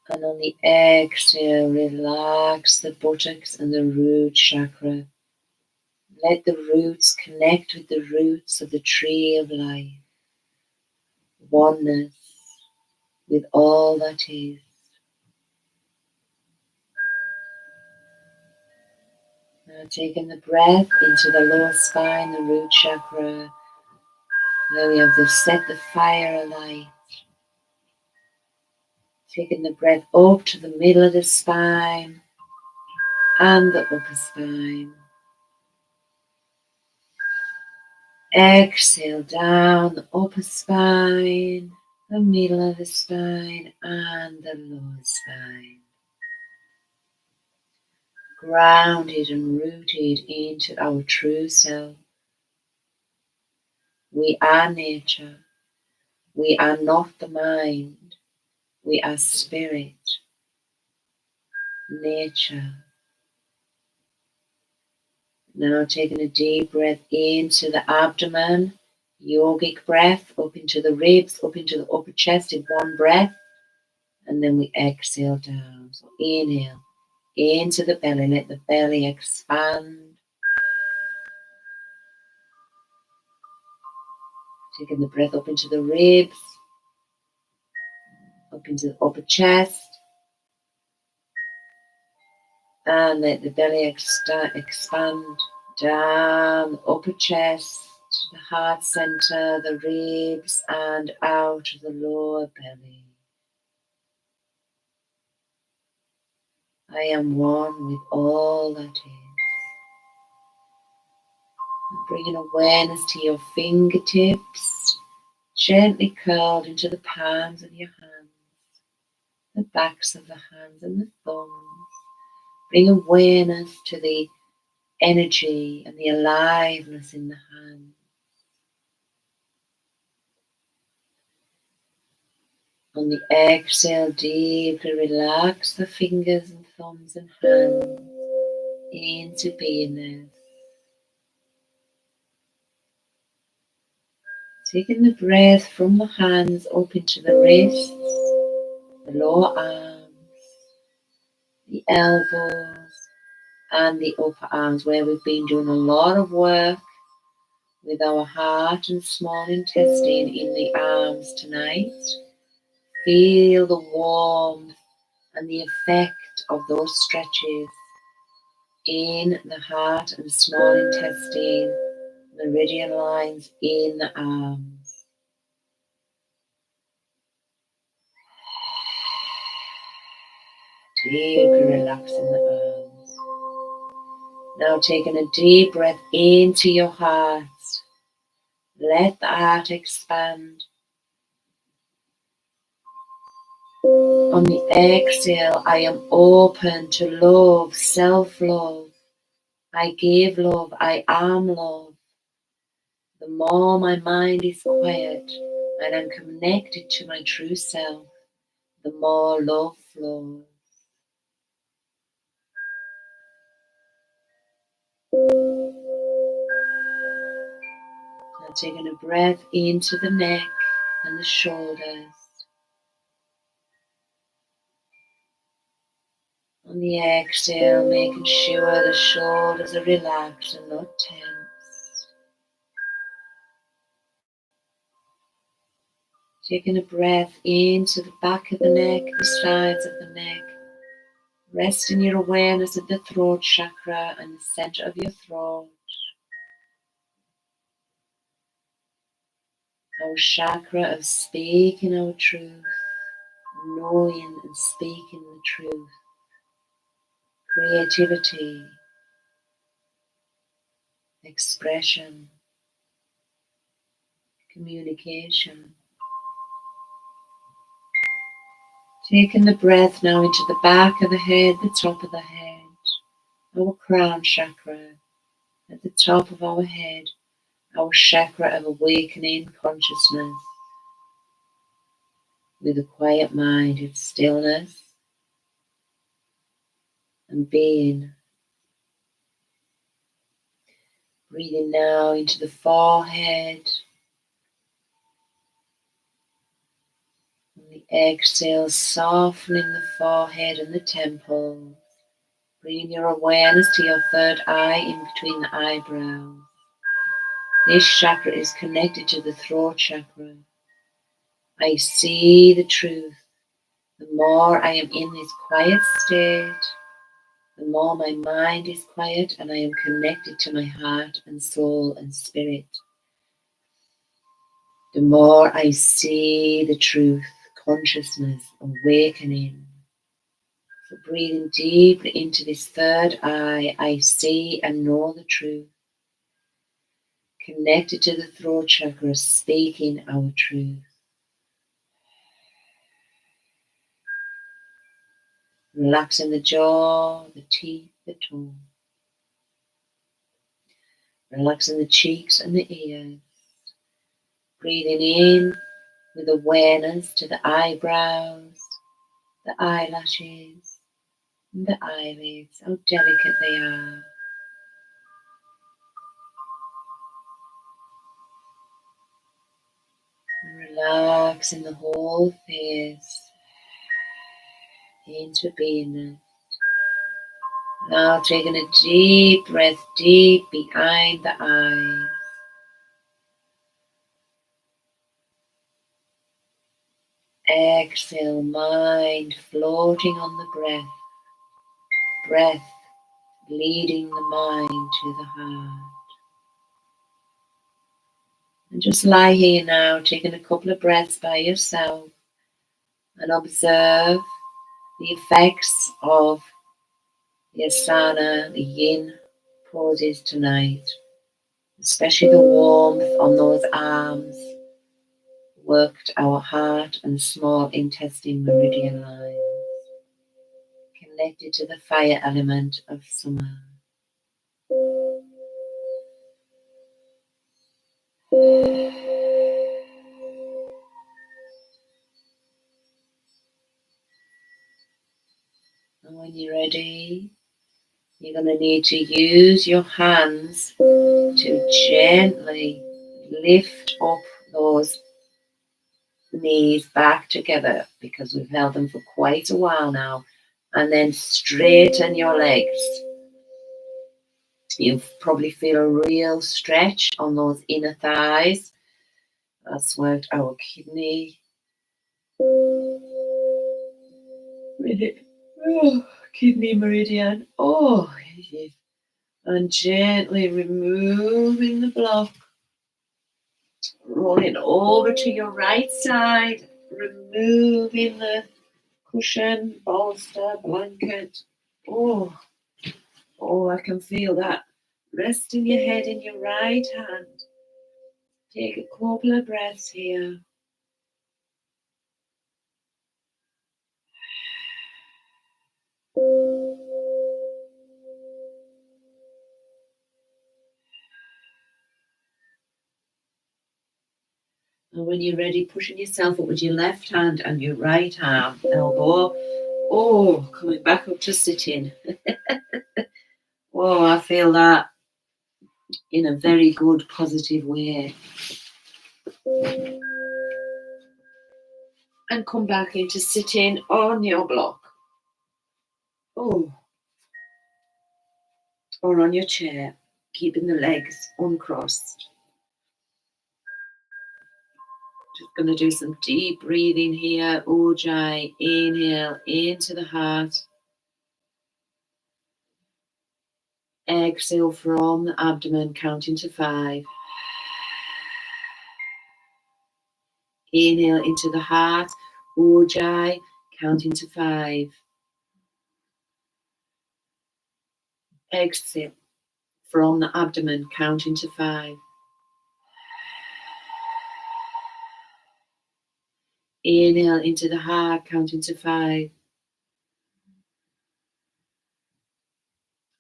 And on the exhale, relax the buttocks and the root chakra. Let the roots connect with the roots of the tree of life. Oneness with all that is. Now taking the breath into the lower spine, the root chakra, where we have set the fire alight. Taking the breath up to the middle of the spine and the upper spine. Exhale down the upper spine, the middle of the spine and the lower spine. Grounded and rooted into our true self. We are nature. We are not the mind. We are spirit. Nature. Now taking a deep breath into the abdomen, yogic breath up into the ribs, up into the upper chest in one breath, and then we exhale down. So inhale into the belly, let the belly expand. Taking the breath up into the ribs, up into the upper chest, and let the belly expand down the upper chest, the heart center, the ribs, and out of the lower belly. I am one with all that is. Bringing awareness to your fingertips, gently curled into the palms of your hands, the backs of the hands and the thumbs. Bring awareness to the energy and the aliveness in the hands. On the exhale, deeply relax the fingers and thumbs and hands into beingness. Taking the breath from the hands up into the wrists, the lower arms, the elbows, and the upper arms, where we've been doing a lot of work with our heart and small intestine in the arms tonight. Feel the warmth and the effect of those stretches in the heart and small intestine, meridian lines in the arms. Deeply relaxing the arms. Now taking a deep breath into your heart. Let the heart expand. On the exhale, I am open to love, self-love. I give love, I am love. The more my mind is quiet and I'm connected to my true self, the more love flows. Now taking a breath into the neck and the shoulders. On the exhale, making sure the shoulders are relaxed and not tense. Taking a breath into the back of the neck, the sides of the neck. Resting your awareness at the throat chakra and the center of your throat. Our chakra of speaking our truth, knowing and speaking the truth. Creativity, expression, communication. Taking the breath now into the back of the head, the top of the head, our crown chakra, at the top of our head, our chakra of awakening consciousness. With a quiet mind, it's stillness and being. Breathing now into the forehead. On the exhale, softening the forehead and the temples. Bringing your awareness to your third eye in between the eyebrows. This chakra is connected to the throat chakra. I see the truth. The more I am in this quiet state, the more my mind is quiet and I am connected to my heart and soul and spirit. The more I see the truth, consciousness, awakening. So breathing deeply into this third eye, I see and know the truth. Connected to the throat chakra, speaking our truth. Relaxing the jaw, the teeth, the tongue. Relaxing the cheeks and the ears. Breathing in with awareness to the eyebrows, the eyelashes, and the eyelids, how delicate they are. And relaxing the whole face into beingness. Now taking a deep breath deep behind the eyes. Exhale, mind floating on the breath. Breath leading the mind to the heart. And just lie here now, taking a couple of breaths by yourself and observe the effects of the asana, the yin poses tonight, especially the warmth on those arms, worked our heart and small intestine meridian lines, connected to the fire element of summer. And when you're ready, you're going to need to use your hands to gently lift up those knees back together because we've held them for quite a while now. And then straighten your legs. You probably feel a real stretch on those inner thighs. That's worked our kidney. Kidney meridian. Oh, yes. And gently removing the block. Rolling over to your right side. Removing the cushion, bolster, blanket. Oh, I can feel that. Resting your head in your right hand. Take a couple of breaths here. And when you're ready, pushing yourself up with your left hand and your right arm, elbow. Oh, coming back up to sitting. Oh, I feel that in a very good, positive way. And come back into sitting on your block. Oh, or on your chair, keeping the legs uncrossed. Just going to do some deep breathing here. Ujjayi, inhale into the heart. Exhale from the abdomen, counting to 5. Inhale into the heart. Ujjayi, counting to 5. Exhale from the abdomen, counting to 5. Inhale into the heart, counting to 5.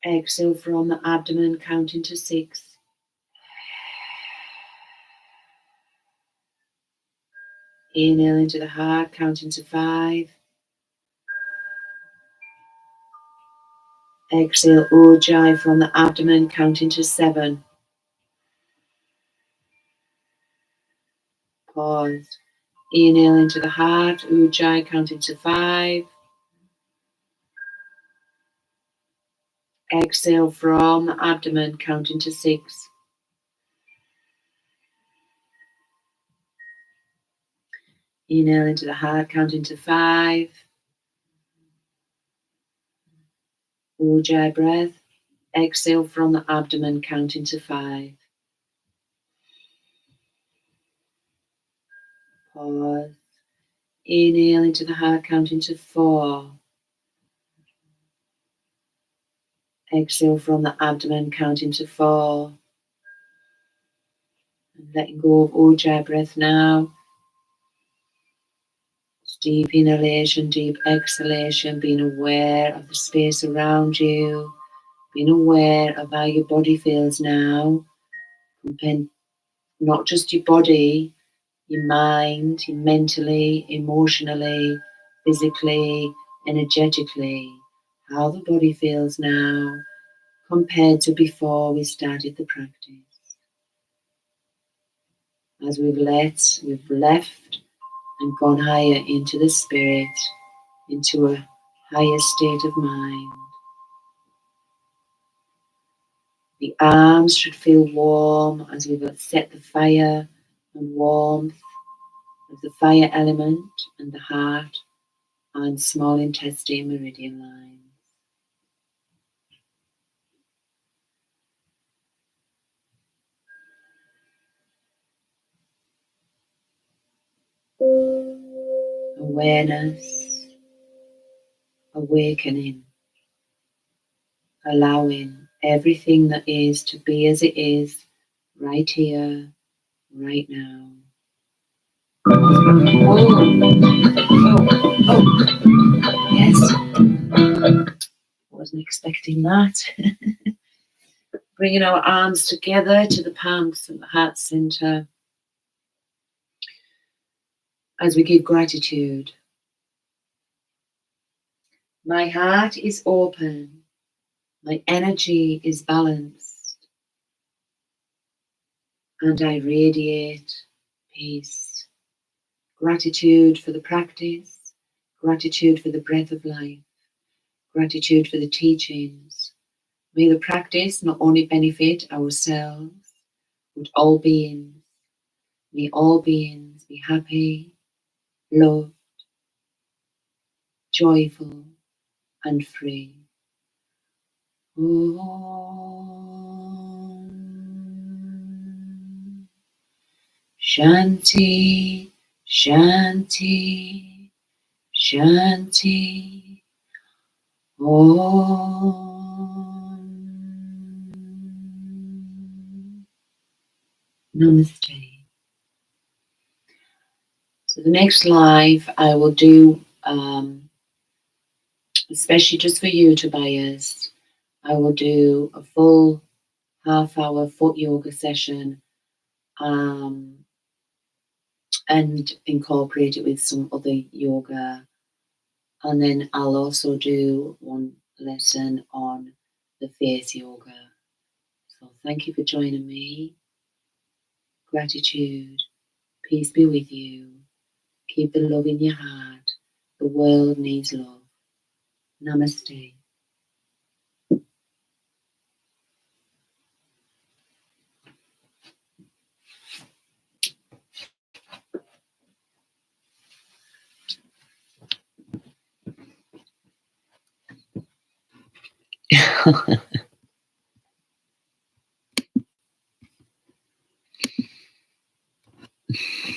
Exhale from the abdomen, counting to 6. Inhale into the heart, counting to 5. Exhale, Ujjayi from the abdomen, counting to 7. Pause. Inhale into the heart, Ujjayi, counting to 5. Exhale from the abdomen, counting to 6. Inhale into the heart, counting to 5. Ujjayi breath. Exhale from the abdomen, counting to 5. Pause. Inhale into the heart, counting to 4. Exhale from the abdomen, counting to 4. And letting go of Ujjayi breath now. Deep inhalation, deep exhalation, being aware of the space around you, being aware of how your body feels now. Not just your body, your mind, your mentally, emotionally, physically, energetically, how the body feels now compared to before we started the practice. As we've left and gone higher into the spirit, into a higher state of mind. The arms should feel warm as we've set the fire and warmth of the fire element and the heart on small intestine meridian lines. Awareness, awakening, allowing everything that is to be as it is right here, right now. Yes. Wasn't expecting that. Bringing our arms together to the palms and the heart center as we give gratitude. My heart is open. My energy is balanced. And I radiate peace. Gratitude for the practice, gratitude for the breath of life, gratitude for the teachings. May the practice not only benefit ourselves, but all beings. May all beings be happy, loved, joyful, and free. Om. Shanti, Shanti, Shanti. Om. Namaste. So the next live I will do, especially just for you, Tobias, I will do a full half-hour foot yoga session and incorporate it with some other yoga. And then I'll also do one lesson on the face yoga. So thank you for joining me. Gratitude. Peace be with you. Keep the love in your heart. The world needs love. Namaste.